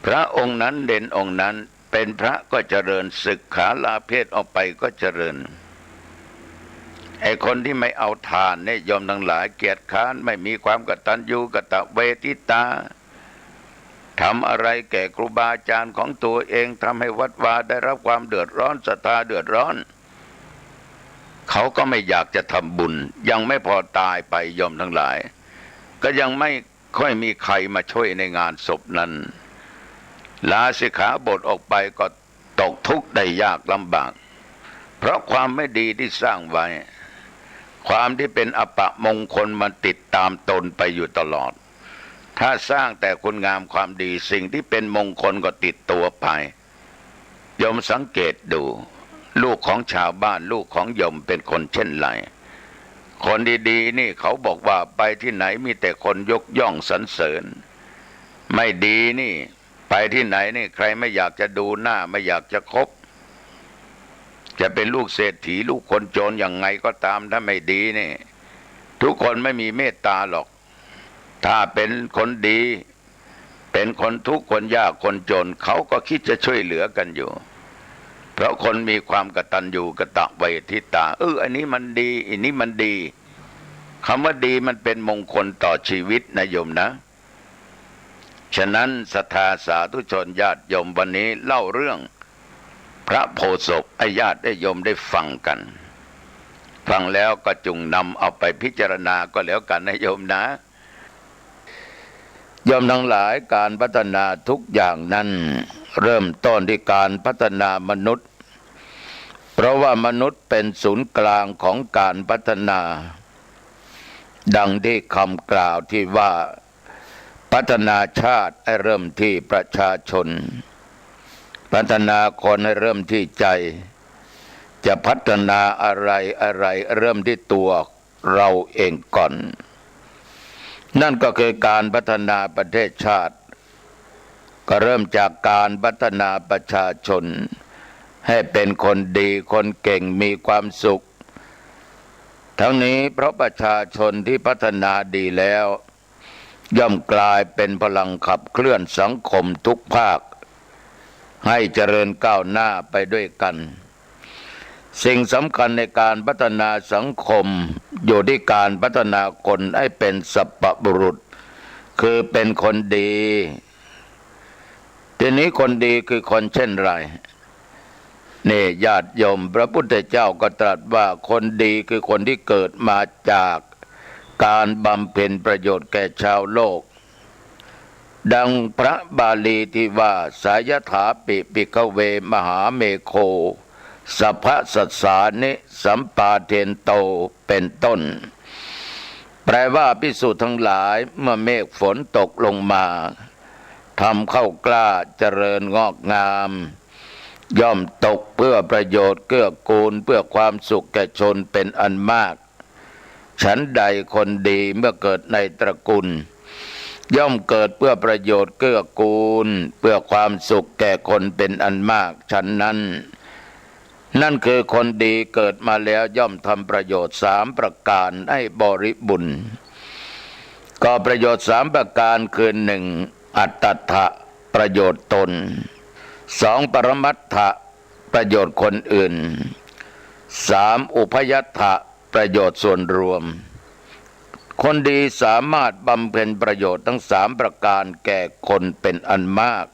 พระองค์นั้นเด่นองค์นั้นเป็นพระก็เจริญศึกขาลาเพศออกไปก็เจริญไอ้คนที่ไม่เอาทานเนี่ยยอมทั้งหลายเกียจค้านไม่มีความกตัญญูกตเวทิตาทำอะไรแก่ครูบาอาจารย์ของตัวเองทำให้วัดวาได้รับความเดือดร้อนศรัทธาเดือดร้อนเขาก็ไม่อยากจะทำบุญยังไม่พอตายไปยอมทั้งหลายก็ยังไม่ค่อยมีใครมาช่วยในงานศพนั้นลาสิกขาบทออกไปก็ตกทุกข์ได้ยากลำบากเพราะความไม่ดีที่สร้างไว้ความที่เป็นอปมงคลมันติดตามตนไปอยู่ตลอดถ้าสร้างแต่คุณงามความดีสิ่งที่เป็นมงคลก็ติดตัวไปโยมสังเกตดูลูกของชาวบ้านลูกของโยมเป็นคนเช่นไรคนดีๆนี่เขาบอกว่าไปที่ไหนมีแต่คนยกย่องสรรเสริญไม่ดีนี่ไปที่ไหนนี่ใครไม่อยากจะดูหน้าไม่อยากจะคบจะเป็นลูกเศรษฐีลูกคนจนอย่างไงก็ตามถ้าไม่ดีนี่ทุกคนไม่มีเมตตาหรอกถ้าเป็นคนดีเป็นคนทุกข์คนยากคนจนเขาก็คิดจะช่วยเหลือกันอยู่เพราะคนมีความกตัญญูกตเวทิตาอันนี้มันดีอันนี้มันดีคำว่าดีมันเป็นมงคลต่อชีวิตนะโยมนะฉะนั้นศรัทธาสาธุชนญาติโยมวันนี้เล่าเรื่องพระโพธิ์ศพให้ญาติได้โยมได้ฟังกันฟังแล้วก็จงนำเอาไปพิจารณาก็แล้วกันนะโยมนะโยมทั้งหลายการพัฒนาทุกอย่างนั้นเริ่มต้นที่การพัฒนามนุษย์เพราะว่ามนุษย์เป็นศูนย์กลางของการพัฒนาดังที่คำกล่าวที่ว่าพัฒนาชาติให้เริ่มที่ประชาชนพัฒนาคนให้เริ่มที่ใจจะพัฒนาอะไรเริ่มที่ตัวเราเองก่อนนั่นก็คือการพัฒนาประเทศชาติก็เริ่มจากการพัฒนาประชาชนให้เป็นคนดีคนเก่งมีความสุขทั้งนี้เพราะประชาชนที่พัฒนาดีแล้วย่อมกลายเป็นพลังขับเคลื่อนสังคมทุกภาคให้เจริญก้าวหน้าไปด้วยกันสิ่งสำคัญในการพัฒนาสังคมอยู่ที่การพัฒนาคนให้เป็นสัพพบุรุษคือเป็นคนดีทีนี้คนดีคือคนเช่นไรนี่ญาติโยมพระพุทธเจ้าก็ตรัสว่าคนดีคือคนที่เกิดมาจากการบำเพ็ญประโยชน์แก่ชาวโลกดังพระบาลีที่ว่าสายถาปิภิกขเวมหาเมโคสัพพสัสสานิสัมปาเทนโตเป็นต้นแปลว่าภิกษุทั้งหลายเมื่อเมฆฝนตกลงมาทำข้าวกล้าเจริญงอกงามย่อมตกเพื่อประโยชน์เกื้อกูลเพื่อความสุขแก่ชนเป็นอันมากฉันใดคนดีเมื่อเกิดในตระกูลย่อมเกิดเพื่อประโยชน์เกื้อกูลเพื่อความสุขแก่คนเป็นอันมากฉันนั้นนั่นคือคนดีเกิดมาแล้วย่อมทำประโยชน์3ประการให้บริบูรณ์ก็ประโยชน์3ประการคือ1อัตถะประโยชน์ตน2ปรมัตถะประโยชน์คนอื่น3อุพยัตถะประโยชน์ส่วนรวมคนดีสามารถบำเพ็ญประโยชน์ทั้ง3ประการแก่คนเป็นอันมาก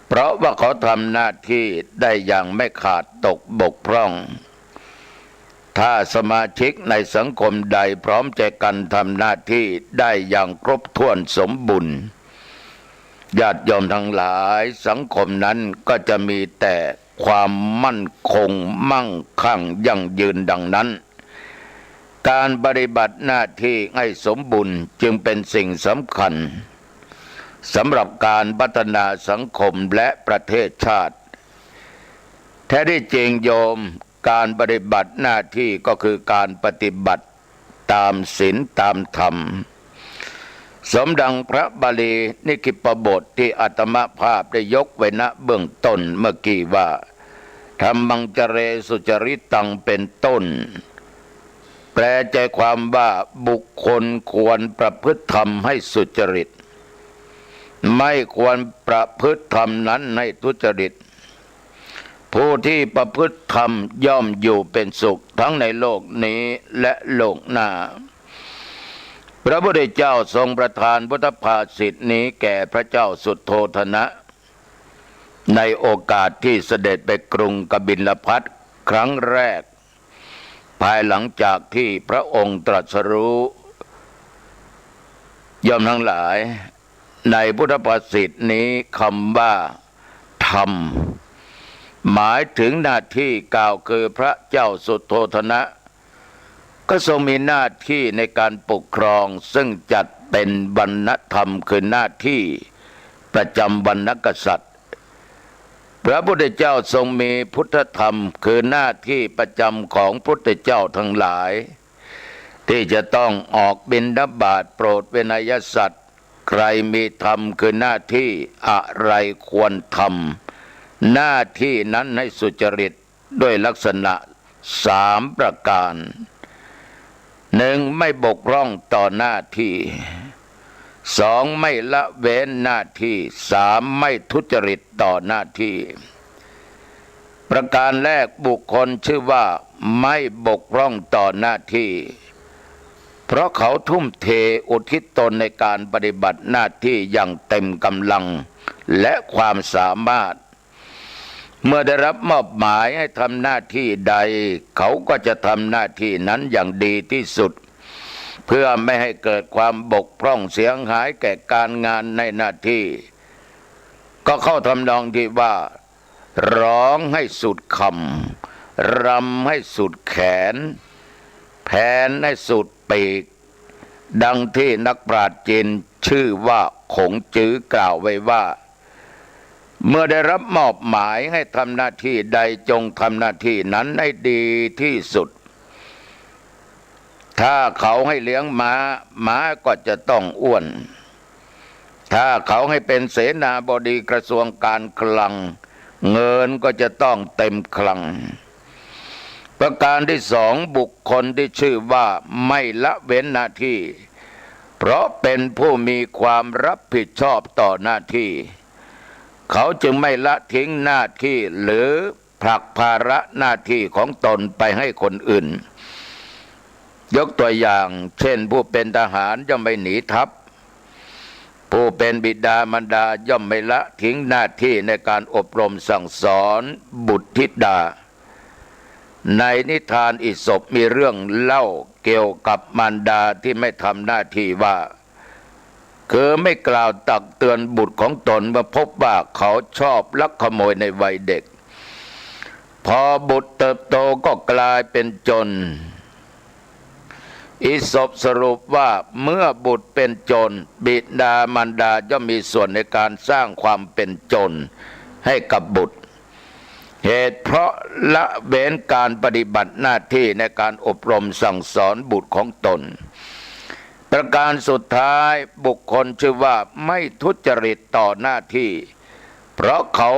เพราะว่าเขาทำหน้าที่ได้อย่างไม่ขาดตกบกพร่องถ้าสมาชิกในสังคมใดพร้อมใจกันทำหน้าที่ได้อย่างครบถ้วนสมบูรณ์ญาติโยมทั้งหลายสังคมนั้นก็จะมีแต่ความมั่นคงมั่งคั่งยั่งยืนดังนั้นการปฏิบัติหน้าที่ให้สมบูรณ์จึงเป็นสิ่งสำคัญสำหรับการพัฒนาสังคมและประเทศชาติแท้ที่จริงโยมการปฏิบัติหน้าที่ก็คือการปฏิบัติตามศีลตามธรรม สมดังพระบาลีนิคิปบทที่อาตมาภาพได้ยกไว้ณเบื้องต้นเมื่อกี้ว่าธรรมังจเรสุจริตตังเป็นต้นแปลใจความว่าบุคคลควรประพฤติธรรมให้สุจริตไม่ควรประพฤติธรรมนั้นให้ทุจริตผู้ที่ประพฤติธรรมย่อมอยู่เป็นสุขทั้งในโลกนี้และโลกหน้าพระพุทธเจ้าทรงประทานพุทธภาษิตนี้แก่พระเจ้าสุโธทนะในโอกาสที่เสด็จไปกรุงกบิลพัสครั้งแรกภายหลังจากที่พระองค์ตรัสรู้ย่อมทั้งหลายในพุทธภาษิตนี้คำว่าธรรมหมายถึงหน้าที่กล่าวคือพระเจ้าสุโธทนะก็ทรงมีหน้าที่ในการปกครองซึ่งจัดเป็นวรรณธรรมคือหน้าที่ประจำวรรณกษัตริย์พระพุทธเจ้าทรงมีพุทธธรรมคือหน้าที่ประจำของพุทธเจ้าทั้งหลายที่จะต้องออกบิณฑบาตโปรดเวนยสัตว์ใครมีธรรมคือหน้าที่อะไรควรทำหน้าที่นั้นให้สุจริตด้วยลักษณะ3ประการ1ไม่บกพร่องต่อหน้าที่2ไม่ละเว้นหน้าที่3ไม่ทุจริตต่อหน้าที่ประการแรกบุคคลชื่อว่าไม่บกพร่องต่อหน้าที่เพราะเขาทุ่มเทอุทิศตนในการปฏิบัติหน้าที่อย่างเต็มกำลังและความสามารถเมื่อได้รับมอบหมายให้ทำหน้าที่ใดเขาก็จะทำหน้าที่นั้นอย่างดีที่สุดเพื่อไม่ให้เกิดความบกพร่องเสียหายแก่การงานในหน้าที่ก็เข้าทำนองที่ว่าร้องให้สุดคำรำให้สุดแขนแผนให้สุดปีกดังที่นักปราชญ์จีนชื่อว่าขงจื้อกล่าวไว้ว่าเมื่อได้รับมอบหมายให้ทำหน้าที่ใดจงทำหน้าที่นั้นให้ดีที่สุดถ้าเขาให้เลี้ยงม้าก็จะต้องอ้วนถ้าเขาให้เป็นเสนาบดีกระทรวงการคลังเงินก็จะต้องเต็มคลังประการที่2บุคคลที่ชื่อว่าไม่ละเว้นหน้าที่เพราะเป็นผู้มีความรับผิดชอบต่อหน้าที่เขาจึงไม่ละทิ้งหน้าที่หรือผลักภาระหน้าที่ของตนไปให้คนอื่นยกตัวอย่างเช่นผู้เป็นทหารย่อมไม่หนีทัพผู้เป็นบิดามารดาย่อมไม่ละทิ้งหน้าที่ในการอบรมสั่งสอนบุตรธิดาในนิทานอิศปมีเรื่องเล่าเกี่ยวกับมารดาที่ไม่ทำหน้าที่ว่าคือไม่กล่าวตักเตือนบุตรของตนเมื่อพบว่าเขาชอบลักขโมยในวัยเด็กพอบุตรเติบโตก็กลายเป็นจนอิศปสรุปว่าเมื่อบุตรเป็นจนบิดามารดาย่อมมีส่วนในการสร้างความเป็นจนให้กับบุตรเหตุเพราะละเว้นการปฏิบัติหน้าที่ในการอบรมสั่งสอนบุตรของตนประการสุดท้ายบุคคลชื่อว่าไม่ทุจริตต่อหน้าที่เพราะเขา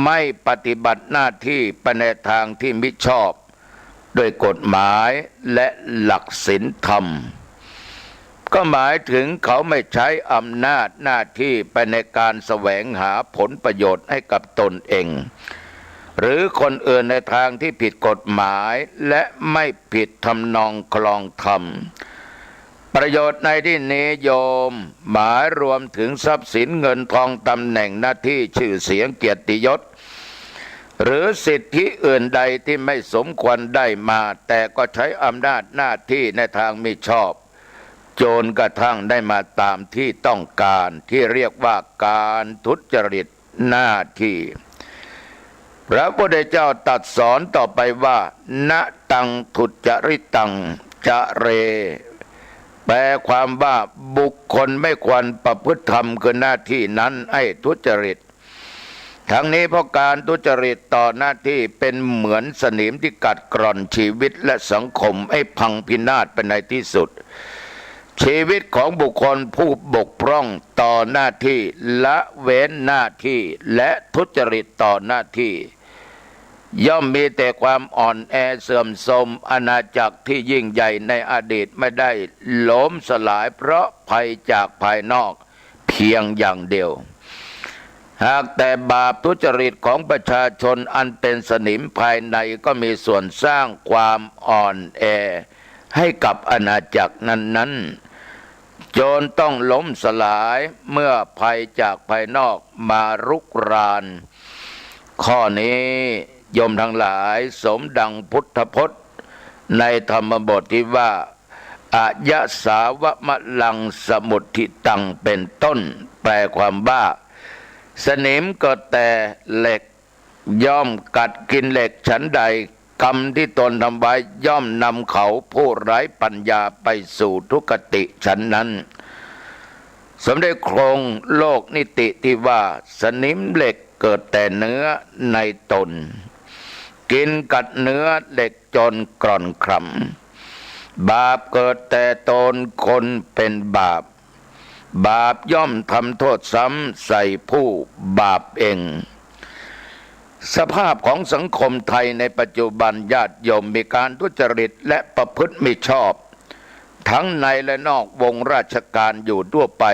ไม่ปฏิบัติหน้าที่ไปในทางที่มิชอบด้วยกฎหมายและหลักศีลธรรมก็หมายถึงเขาไม่ใช้อำนาจหน้าที่ไปในการแสวงหาผลประโยชน์ให้กับตนเองหรือคนอื่นในทางที่ผิดกฎหมายและไม่ผิดทำนองคลองธรรมประโยชน์ในที่นี้โยมหมายรวมถึงทรัพย์สินเงินทองตำแหน่งหน้าที่ชื่อเสียงเกียรติยศหรือสิทธิอื่นใดที่ไม่สมควรได้มาแต่ก็ใช้อำนาจหน้าที่ในทางมิชอบจนกระทั่งได้มาตามที่ต้องการที่เรียกว่าการทุจริตหน้าที่พระพุทธเจ้าตรัสสอนต่อไปว่านะตังทุจริตังจะเรแปลความว่าบุคคลไม่ควรประพฤติธรรมคือหน้าที่นั้นให้ทุจริตทั้งนี้เพราะการทุจริตต่อหน้าที่เป็นเหมือนสนิมที่กัดกร่อนชีวิตและสังคมให้พังพินาศไปในที่สุด ชีวิตของบุคคลผู้บกพร่องต่อหน้าที่ละเว้นหน้าที่และทุจริตต่อหน้าที่ย่อมมีแต่ความอ่อนแอเสื่อมโทรมอาณาจักรที่ยิ่งใหญ่ในอดีตไม่ได้ล้มสลายเพราะภัยจากภายนอกเพียงอย่างเดียวหากแต่บาปทุจริตของประชาชนอันเป็นสนิมภายในก็มีส่วนสร้างความอ่อนแอให้กับอาณาจักรนั้นๆจนต้องล้มสลายเมื่อภัยจากภายนอกมารุกรานข้อนี้โยมทั้งหลายสมดังพุทธพจน์ในธรรมบทที่ว่าอายะสาวะมะลังสมุทธิตังเป็นต้นแปลความว่าสนิมก็แต่เหล็กย่อมกัดกินเหล็กฉันใดกรรมที่ตนทำไว้ย่อมนำเขาผู้ไร้ปัญญาไปสู่ทุกติฉันนั้นสมเด็จโครงโลกนิติที่ว่าสนิมเหล็กเกิดแต่เนื้อในตนกินกัดเนื้อเหล็กจนกร่อนคร่ำบาปเกิดแต่ตนคนเป็นบาปบาปย่อมทำโทษซ้ำใส่ผู้บาปเองสภาพของสังคมไทยในปัจจุบันญาติโยมมีการทุจริตและประพฤติมิชอบทั้งในและนอกวงราชการอยู่ทั่วไป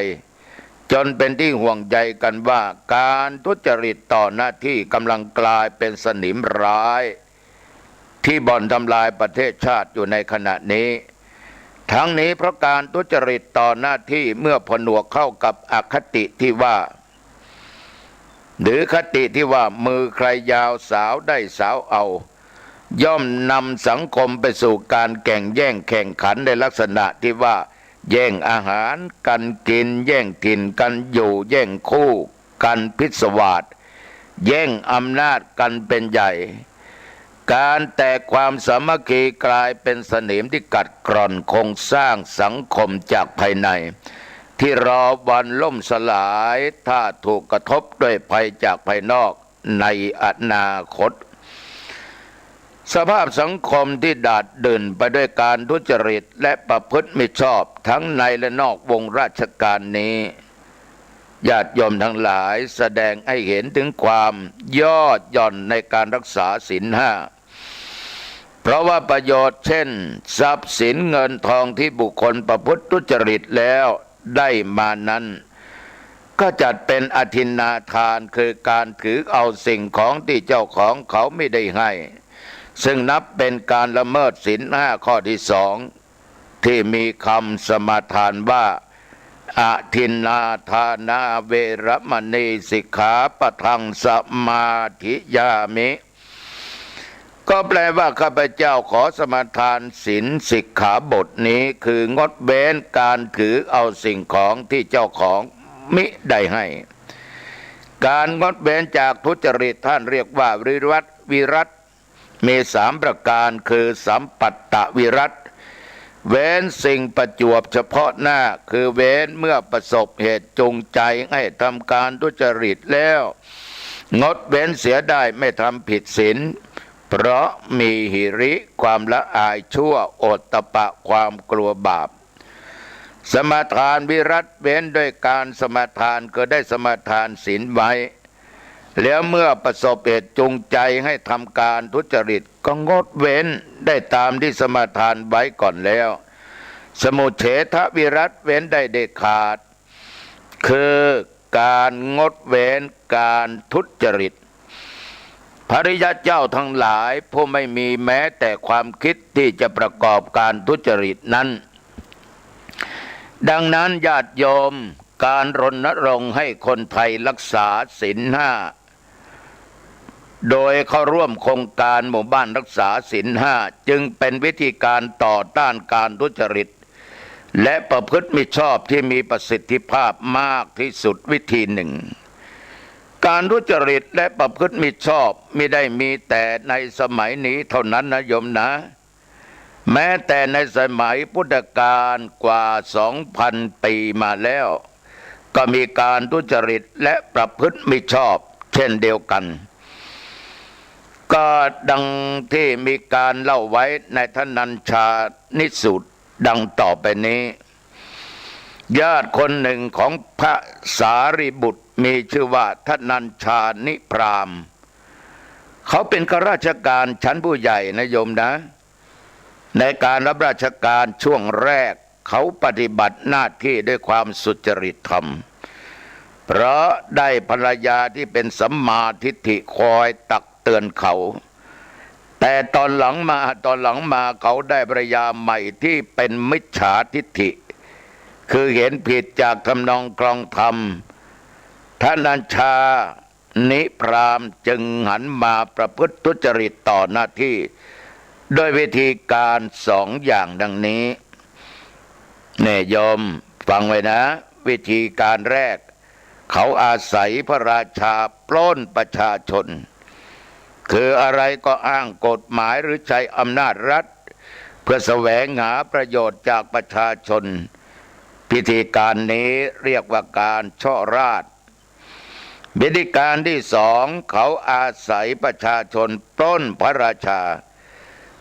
จนเป็นที่ห่วงใยกันว่าการทุจริตต่อหน้าที่กำลังกลายเป็นสนิมร้ายที่บ่อนทำลายประเทศชาติอยู่ในขณะนี้ทั้งนี้เพราะการทุจริตต่อหน้าที่เมื่อผนวกเข้ากับอคติที่ว่าหรือคติที่ว่ามือใครยาวสาวได้สาวเอาย่อมนำสังคมไปสู่การแข่งแย่งแข่งขันในลักษณะที่ว่าแย่งอาหารกันกินแย่งถิ่นกันอยู่แย่งคู่กันพิศวาสแย่งอำนาจกันเป็นใหญ่การแตกความสามัคคีกลายเป็นสนิมที่กัดกร่อนโครงสร้างสังคมจากภายในที่รอวันล่มสลายถ้าถูกกระทบด้วยภัยจากภายนอกในอนาคตสภาพสังคมที่ดาดดื่นไปด้วยการทุจริตและประพฤติมิชอบทั้งในและนอกวงราชการนี้ญาติโยมทั้งหลายแสดงให้เห็นถึงความย่อหย่อนในการรักษาศีลห้าเพราะว่าประโยชน์เช่นทรัพย์สินเงินทองที่บุคคลประพฤติทุจริตแล้วได้มานั้นก็จัดเป็นอทินนาทานคือการถือเอาสิ่งของที่เจ้าของเขาไม่ได้ให้ซึ่งนับเป็นการละเมิดศีลห้าข้อที่สองที่มีคำสมาทานว่าอทินนาทานาเวรมณีสิกขาปะทังสมาธิยามิก็แปลว่าข้าพเจ้าขอสมาทานศีลสิกขาบทนี้คืองดเว้นการถือเอาสิ่งของที่เจ้าของมิได้ให้การงดเว้นจากทุจริตท่านเรียกว่าวิรัตมีสามประการคือสัมปัตตวิรัตเว้นสิ่งประจวบเฉพาะหน้าคือเว้นเมื่อประสบเหตุจูงใจให้ทำการทุจริตแล้วงดเว้นเสียได้ไม่ทำผิดศีลเพราะมีหิริความละอายชั่วโอตตัปปะความกลัวบาปสมาทานวิรัตเว้นด้วยการสมาทานก็ได้สมาทานศีลไว้แล้วเมื่อประสบเหตุจูงใจให้ทำการทุจริตก็งดเว้นได้ตามที่สมาทานไว้ก่อนแล้วสมุเฉทวิรัตเว้นได้เด็ดขาดคือการงดเว้นการทุจริตภริยาเจ้าทั้งหลายผู้ไม่มีแม้แต่ความคิดที่จะประกอบการทุจริตนั้นดังนั้นญาติโยมการรณรงค์ให้คนไทยรักษาศีลห้าโดยเข้าร่วมโครงการหมู่บ้านรักษาศีลห้าจึงเป็นวิธีการต่อต้านการทุจริตและประพฤติมิชอบที่มีประสิทธิภาพมากที่สุดวิธีหนึ่งการทุจริตและประพฤติมิชอบไม่ได้มีแต่ในสมัยนี้เท่านั้นนะโยมนะแม้แต่ในสมัยพุทธกาลกว่า 2,000 ปีมาแล้วก็มีการทุจริตและประพฤติมิชอบเช่นเดียวกันก็ดังที่มีการเล่าไว้ในทนัญชานิสูตรดังต่อไปนี้ ญาติคนหนึ่งของพระสารีบุตรมีชื่อว่าทนัญชานิพรามเขาเป็นข้าราชการชั้นผู้ใหญ่นะโยมนะในการรับราชการช่วงแรกเขาปฏิบัติหน้าที่ด้วยความสุจริตธรรมเพราะได้ภรรยาที่เป็นสัมมาทิฏฐิคอยตักเตือนเขาแต่ตอนหลังมาเขาได้ภรรยาใหม่ที่เป็นมิจฉาทิฏฐิคือเห็นผิดจากทำนองครองธรรมท่านนัญชานิพรามจึงหันมาประพฤติทุจริตต่อหน้าที่โดยวิธีการสองอย่างดังนี้เนี่ยโยมฟังไว้นะวิธีการแรกเขาอาศัยพระราชาปล้นประชาชนคืออะไรก็อ้างกฎหมายหรือใช้อำนาจรัฐเพื่อแสวงหาประโยชน์จากประชาชนพิธีการนี้เรียกว่าการช่อราษฎร์วิธีการที่สองเขาอาศัยประชาชนปล้นพระราชา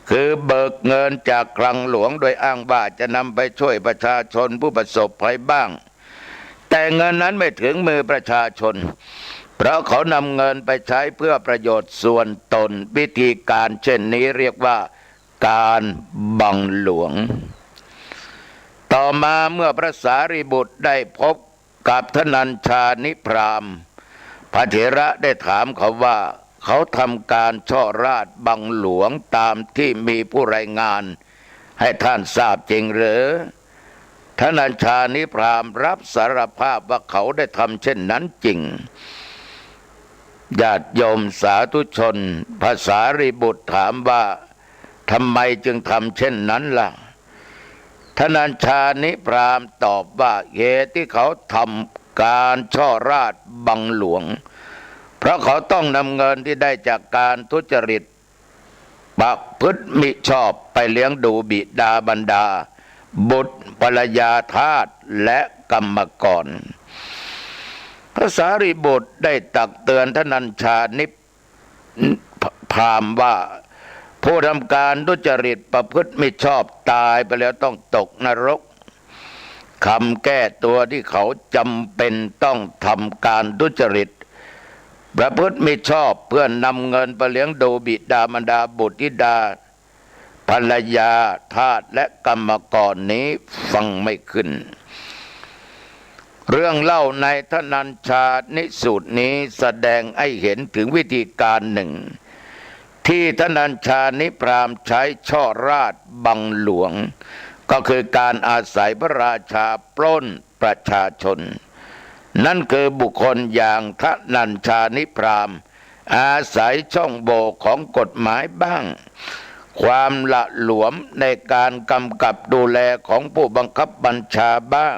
คือเบิกเงินจากคลังหลวงโดยอ้างว่าจะนำไปช่วยประชาชนผู้ประสบภัยบ้างแต่เงินนั้นไม่ถึงมือประชาชนเพราะเขานำเงินไปใช้เพื่อประโยชน์ส่วนตนวิธีการเช่นนี้เรียกว่าการบังหลวงต่อมาเมื่อพระสารีบุตรได้พบกับทนัญชานิพรามพระเถระได้ถามเขาว่าเขาทำการช่อราษฎร์บังหลวงตามที่มีผู้รายงานให้ท่านทราบจริงหรือทนัญชานิพรามรับสารภาพว่าเขาได้ทำเช่นนั้นจริงญาติโยมสาธุชนพระสารีบุตรถามว่าทำไมจึงทำเช่นนั้นล่ะทนัญชานิพรามตอบว่าเหตุที่เขาทำการช่อราษฎร์บังหลวงเพราะเขาต้องนำเงินที่ได้จากการทุจริตประพฤติมิชอบไปเลี้ยงดูบิดาบรรดาบุตรภรรยาทาสและกรรมกรพระสารีบุตรได้ตักเตือนทนัญชานิพรามว่าผู้ทำการทุจริตประพฤติมิชอบตายไปแล้วต้องตกนรกคำแก้ตัวที่เขาจำเป็นต้องทำการทุจริตประพฤติมิชอบเพื่อนำเงินไปเลี้ยงดูบิดามารดาบุตรธิดาภรรยาทาสและกรรมกรนี้ฟังไม่ขึ้นเรื่องเล่าในทนัญชานิสูตรนี้แสดงให้เห็นถึงวิธีการหนึ่งที่ทนัญชานิพรามใช้ช่อราษฎร์บังหลวงก็คือการอาศัยพระราชาปล้นประชาชนนั่นคือบุคคลอย่างทนัญชานิพรามอาศัยช่องโหว่ของกฎหมายบ้างความละหลวมในการกำกับดูแลของผู้บังคับบัญชาบ้าง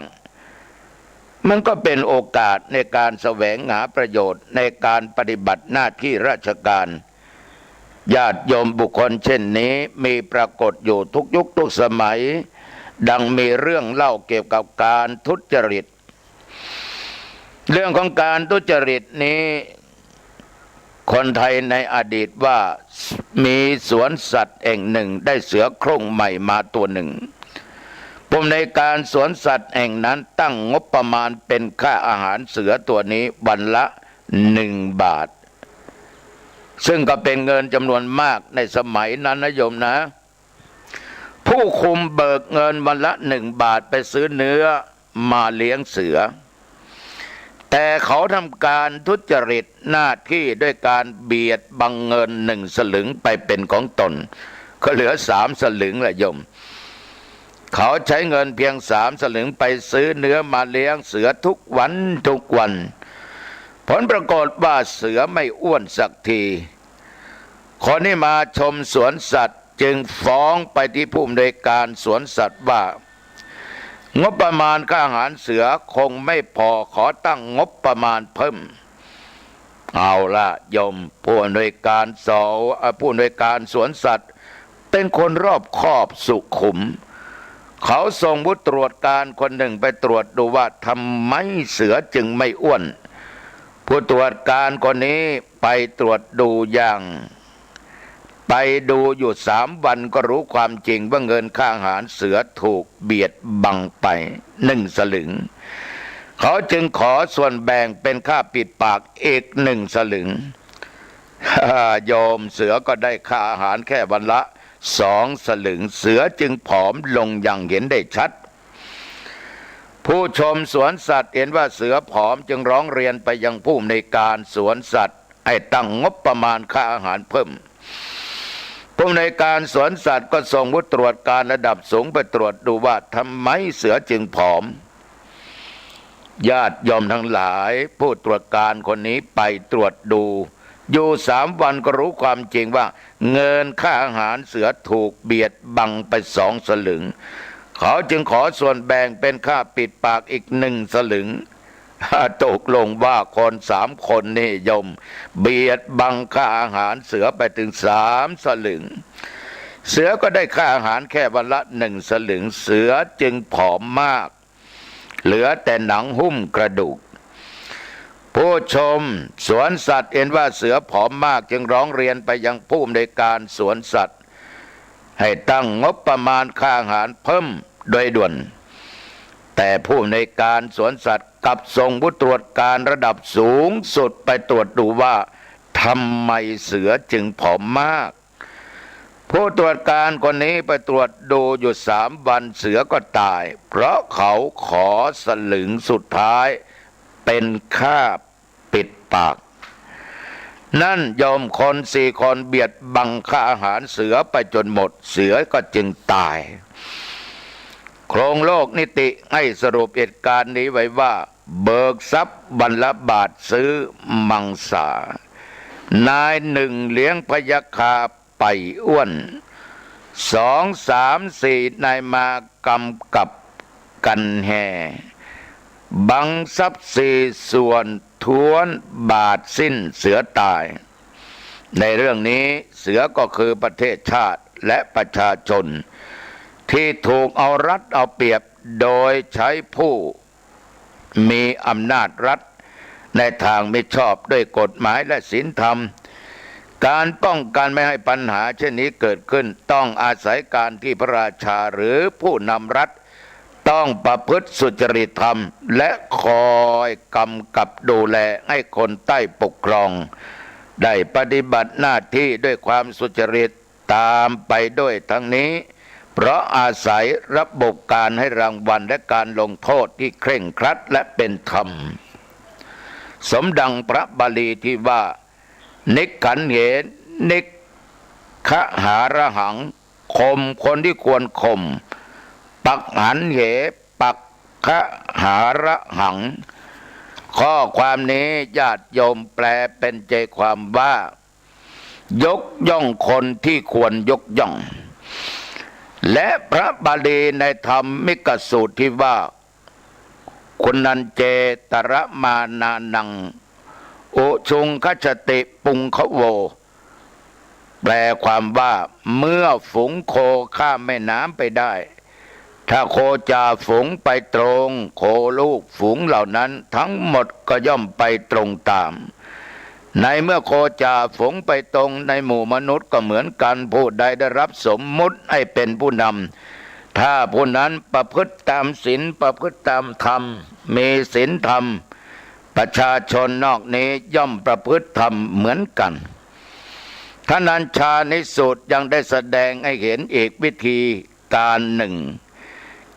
มันก็เป็นโอกาสในการแสวงหาประโยชน์ในการปฏิบัติหน้าที่ราชการญาติโยมบุคคลเช่นนี้มีปรากฏอยู่ทุกยุคทุกสมัยดังมีเรื่องเล่าเกี่ยวกับการทุจริตเรื่องของการทุจริตนี้คนไทยในอดีตว่ามีสวนสัตว์แห่งหนึ่งได้เสือโคร่งใหม่มาตัวหนึ่งผู้อำนวยการสวนสัตว์แห่งนั้นตั้งงบประมาณเป็นค่าอาหารเสือตัวนี้วันละ1 บาทซึ่งก็เป็นเงินจำนวนมากในสมัยนั้นนะโยมนะผู้คุมเบิกเงินวันละ1 บาทไปซื้อเนื้อมาเลี้ยงเสือแต่เขาทำการทุจริตหน้าที่ด้วยการเบียดบังเงิน1 สลึงไปเป็นของตนก็เหลือ3 สลึงแหละโยมเขาใช้เงินเพียง3 สลึงไปซื้อเนื้อมาเลี้ยงเสือทุกวันผลปรากฏว่าเสือไม่อ้วนสักทีคนที่มาชมสวนสัตว์จึงฟ้องไปที่ผู้อำนวยการสวนสัตว์ว่างบประมาณค่าอาหารเสือคงไม่พอขอตั้งงบประมาณเพิ่มเอาละโยมผู้อำนวยการสวนสัตว์เป็นคนรอบคอบสุขุมเขาส่งผู้ตรวจการคนหนึ่งไปตรวจดูว่าทำไมเสือจึงไม่อ้วนผู้ตรวจการคนนี้ไปตรวจดูอย่าง ไปดูอยู่3 วันก็รู้ความจริงว่าเงินค่าอาหารเสือถูกเบียดบังไป1 สลึงเขาจึงขอส่วนแบ่งเป็นค่าปิดปากอีก1 สลึงโยมเสือก็ได้ค่าอาหารแค่วันละ2 สลึงเสือจึงผอมลงอย่างเห็นได้ชัดผู้ชมสวนสัตว์เห็นว่าเสือผอมจึงร้องเรียนไปยังผู้อำนวยการสวนสัตว์ให้ตั้งงบประมาณค่าอาหารเพิ่มผู้อำนวยการสวนสัตว์ก็ส่งผู้ตรวจการระดับสูงไปตรวจดูว่าทำไมเสือจึงผอมญาติโยมทั้งหลายผู้ตรวจการคนนี้ไปตรวจดูอยู่3 วันก็รู้ความจริงว่าเงินค่าอาหารเสือถูกเบียดบังไป2 สลึงเขาจึงขอส่วนแบ่งเป็นค่าปิดปากอีก1 สลึงตกลงว่าคน3 คนนี่โยมเบียดบังค่าอาหารเสือไปถึง3 สลึงเสือก็ได้ค่าอาหารแค่วันละ1 สลึงเสือจึงผอมมากเหลือแต่หนังหุ้มกระดูกผู้ชมสวนสัตว์เห็นว่าเสือผอมมากจึงร้องเรียนไปยังผู้อำนวยการสวนสัตว์ให้ตั้งงบประมาณค่าอาหารเพิ่มโดยด่วนแต่ผู้อำนวยการสวนสัตว์กลับส่งผู้ตรวจการระดับสูงสุดไปตรวจดูว่าทำไมเสือจึงผอมมากผู้ตรวจการคนนี้ไปตรวจดูอยู่3 วันเสือก็ตายเพราะเขาขอสลึงสุดท้ายเป็นค่าปิดปากนั่นโยมคน4 คนเบียดบังค่าอาหารเสือไปจนหมดเสือก็จึงตายโครงโลกนิติให้สรุปเหตุการณ์นี้ไว้ว่าเบิกทรัพย์วันละบาทซื้อมังสานาย1เลี้ยงพยัคฆาไปอ้วน2 3 4นายมากำกับกันแห่บังทรัพย์4 ส่วนทวนบาทสิ้นเสือตายในเรื่องนี้เสือก็คือประเทศชาติและประชาชนที่ถูกเอารัดเอาเปรียบโดยใช้ผู้มีอำนาจรัฐในทางไม่ชอบด้วยกฎหมายและศีลธรรมการป้องกันไม่ให้ปัญหาเช่นนี้เกิดขึ้นต้องอาศัยการที่พระราชาหรือผู้นำรัฐต้องประพฤติสุจริตธรรมและคอยกำกับดูแลให้คนใต้ปกครองได้ปฏิบัติหน้าที่ด้วยความสุจริตตามไปด้วยทั้งนี้เพราะอาศัยระบบการให้รางวัลและการลงโทษที่เคร่งครัดและเป็นธรรมสมดังพระบาลีที่ว่านิกขันเหนิกขหาระหังข่มคนที่ควรข่มปักหันเหปักขหาระหังข้อความนี้ญาติโยมแปลเป็นใจความว่ายกย่องคนที่ควรยกย่องและพระบาลีในธรรมมิกสูตรที่ว่าคุณนันเจตระมานานังโอชุงคชติปุงขโวแปลความว่าเมื่อฝูงโคข้ามแม่น้ำไปได้ถ้าโคจ่าฝูงไปตรงโคลูกฝูงเหล่านั้นทั้งหมดก็ย่อมไปตรงตามในเมื่อโคจ่าฝูงไปตรงในหมู่มนุษย์ก็เหมือนกันผู้ใดได้รับสมมุติให้เป็นผู้นำถ้าผู้นั้นประพฤติตามศีลประพฤติตามธรรมมีศีลธรรมประชาชนนอกนี้ย่อมประพฤติธรรมเหมือนกันท่านัญชานิสูตรยังได้แสดงให้เห็นอีกวิธีการหนึ่ง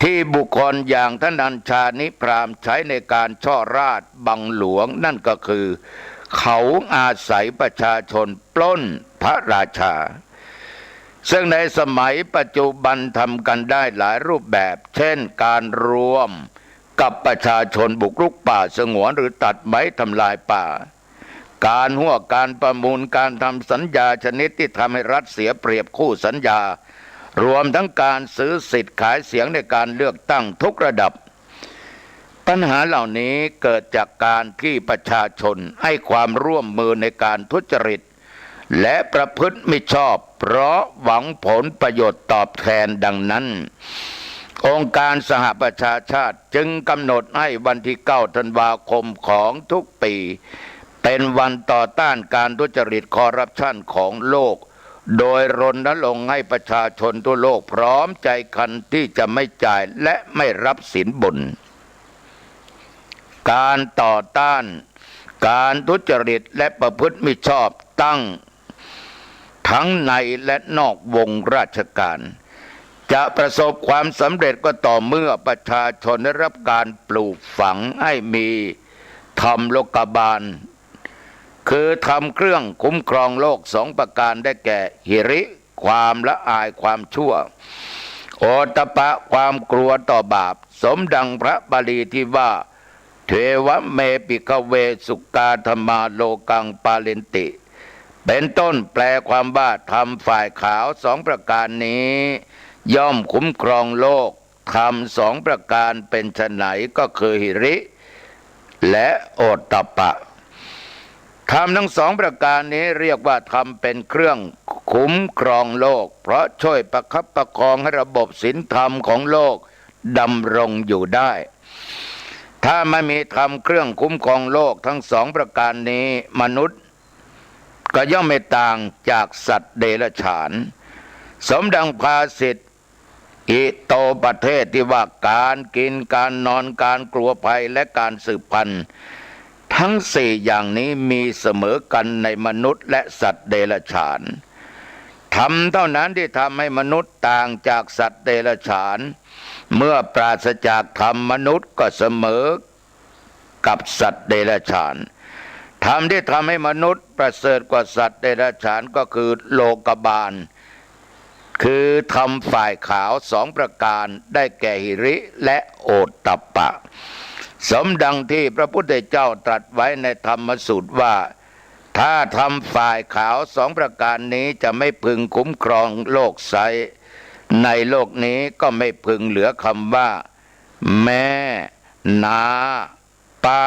ที่บุคคลอย่างท่านัญชานิพรามใช้ในการช่อราชบังหลวงนั่นก็คือเขาอาศัยประชาชนปล้นพระราชาซึ่งในสมัยปัจจุบันทำกันได้หลายรูปแบบเช่นการรวมกับประชาชนบุกรุกป่าสงวนหรือตัดไม้ทำลายป่าการหัวการประมูลการทำสัญญาชนิดที่ทำให้รัฐเสียเปรียบคู่สัญญารวมทั้งการซื้อสิทธิ์ขายเสียงในการเลือกตั้งทุกระดับปัญหาเหล่านี้เกิดจากการที่ประชาชนให้ความร่วมมือในการทุจริตและประพฤติมิชอบเพราะหวังผลประโยชน์ตอบแทนดังนั้นองค์การสหประชาชาติจึงกำหนดให้วันที่9 ธันวาคมของทุกปีเป็นวันต่อต้านการทุจริตคอร์รัปชันของโลก โดยรณรงค์ให้ประชาชนทั่วโลกพร้อมใจกันที่จะไม่จ่ายและไม่รับสินบนการต่อต้านการทุจริตและประพฤติมิชอบตั้งทั้งในและนอกวงราชการจะประสบความสำเร็จก็ต่อเมื่อประชาชนได้รับการปลูกฝังให้มีธรรมโลกบาลคือทำเครื่องคุ้มครองโลก2ประการได้แก่หิริความละอายความชั่วโอตตัปปะความกลัวต่อบาปสมดังพระบาลีที่ว่าเทวเมปิกเวสุกาธรรมาโลกังปาเลนติเป็นต้นแปลความว่าธรรมฝ่ายขาว2ประการนี้ย่อมคุ้มครองโลกธรรม2ประการเป็นไฉนก็คือหิริและโอตตัปปะธรรมทั้ง2ประการนี้เรียกว่าธรรมเป็นเครื่องคุ้มครองโลกเพราะช่วยประคับประคองให้ระบบศีลธรรมของโลกดำรงอยู่ได้ถ้าไม่มีธรรมเครื่องคุ้มครองโลกทั้ง2ประการนี้มนุษย์ก็ย่อมไม่ต่างจากสัตว์เดรัจฉานสมดังภาษิตอิโตประเทศที่ว่าการกินการนอนการกลัวภัยและการสืบพันธุ์ทั้ง4อย่างนี้มีเสมอกันในมนุษย์และสัตว์เดรัจฉานธรรมเท่านั้นที่ทำให้มนุษย์ต่างจากสัตว์เดรัจฉานเมื่อปราศจากธรรมมนุษย์ก็เสมอกับสัตว์เดรัจฉานธรรมที่ทำให้มนุษย์ประเสริฐกว่าสัตว์เดรัจฉานก็คือโลกบาลคือธรรมฝ่ายขาว2ประการได้แก่หิริและโอตตัปปะสมดังที่พระพุทธเจ้าตรัสไว้ในธรรมสูตรว่าถ้าทำฝ่ายขาว2ประการนี้จะไม่พึงคุ้มครองโลกไซในโลกนี้ก็ไม่พึงเหลือคำว่าแม่น้าป้า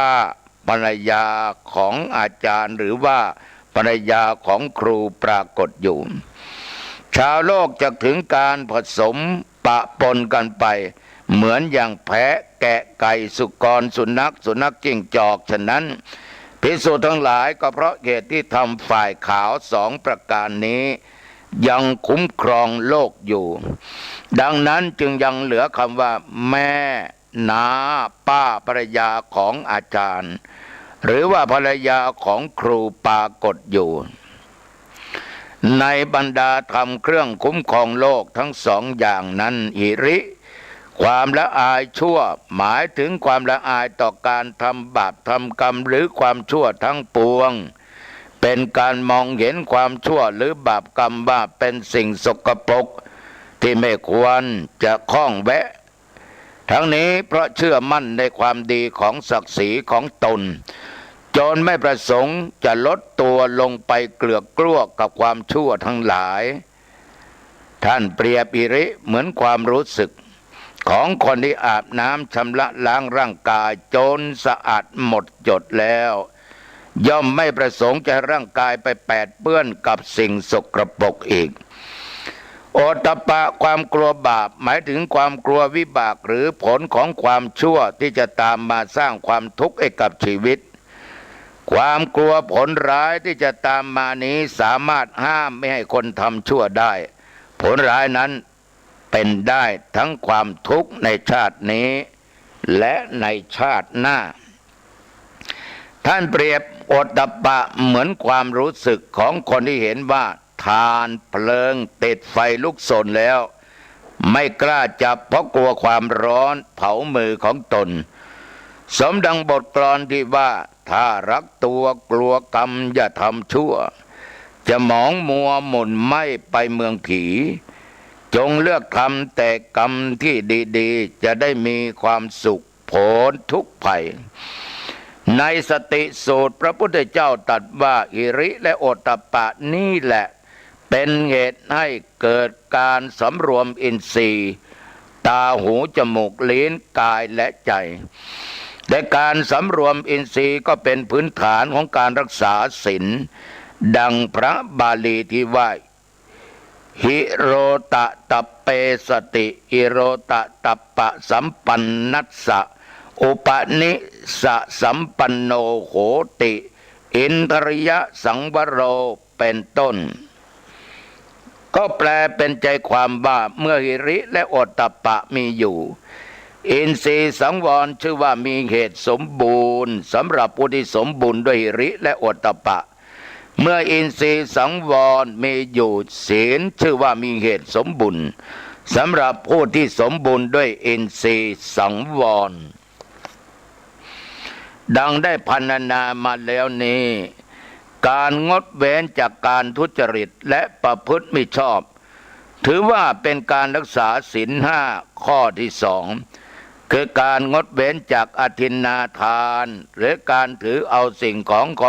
ภรรยาของอาจารย์หรือว่าภรรยาของครูปรากฏอยู่ชาวโลกจะถึงการผสมปะปนกันไปเหมือนอย่างแพะแกะไก่สุกรสุนัขจิ้งจอกฉะนั้นภิกษุทั้งหลายก็เพราะเหตุที่ทำฝ่ายขาว2ประการนี้ยังคุ้มครองโลกอยู่ดังนั้นจึงยังเหลือคำว่าแม่น้าป้าภรรยาของอาจารย์หรือว่าภรรยาของครูปรากฏอยู่ในบรรดาธรรมเครื่องคุ้มครองโลกทั้ง2อย่างนั้นหิริความละอายชั่วหมายถึงความละอายต่อการทำบาปทำกรรมหรือความชั่วทั้งปวงเป็นการมองเห็นความชั่วหรือบาปกรรมว่าเป็นสิ่งสกปรกที่ไม่ควรจะข้องแวะทั้งนี้เพราะเชื่อมั่นในความดีของศักดิ์ศรีของตนจนไม่ประสงค์จะลดตัวลงไปเกลือกกลัวกับความชั่วทั้งหลายท่านเปรียบหิริเหมือนความรู้สึกของคนที่อาบน้ำชำระล้างร่างกายจนสะอาดหมดจดแล้วย่อมไม่ประสงค์จะร่างกายไปแปดเปื้อนกับสิ่งสกปรกอีกโอตตัปปะความกลัวบาปหมายถึงความกลัววิบากหรือผลของความชั่วที่จะตามมาสร้างความทุกข์ให้กับชีวิตความกลัวผลร้ายที่จะตามมานี้สามารถห้ามไม่ให้คนทำชั่วได้ผลร้ายนั้นเป็นได้ทั้งความทุกข์ในชาตินี้และในชาติหน้าท่านเปรียบโอตตัปปะเหมือนความรู้สึกของคนที่เห็นว่าทานเพลิงติดไฟลุกโชนแล้วไม่กล้าจับเพราะกลัวความร้อนเผามือของตนสมดังบทกลอนที่ว่าถ้ารักตัวกลัวกรรมอย่าทำชั่วจะหมองมัวหม่นไหม้ไปเมืองผีจงเลือกทำแต่กรรมที่ดีๆจะได้มีความสุขพ้นทุกข์ภัยในสติสูตรพระพุทธเจ้าตรัสว่าหิริและโอตตัปปะนี่แหละเป็นเหตุให้เกิดการสำรวมอินทรีย์ตาหูจมูกลิ้นกายและใจและการสำรวมอินทรีย์ก็เป็นพื้นฐานของการรักษาศีลดังพระบาลีที่ว่าหิโรตะตัปเปสติหิโรตะตัปปะสัมปันนัสสะอุปนิสะสัมปันโนโหติอินทริยสังวโรเป็นต้น ก็แปลเป็นใจความว่าเมื่อหิริและโอตตัปปะมีอยู่อินทรีย์สังวรชื่อว่ามีเหตุสมบูรณ์สำหรับผู้ที่สมบูรณ์ด้วยหิริและโอตตัปปะเมื่ออินทรีย์สังวรมีอยู่ศีลชื่อว่ามีเหตุสมบูรณ์สำหรับผู้ที่สมบูรณ์ด้วยอินทรีย์สังวรดังได้พรรณนามาแล้วนี้การงดเว้นจากการทุจริตและประพฤติมิชอบถือว่าเป็นการรักษาศีลห้าข้อที่สองคือการงดเว้นจากอทินนาทานหรือการถือเอาสิ่งของ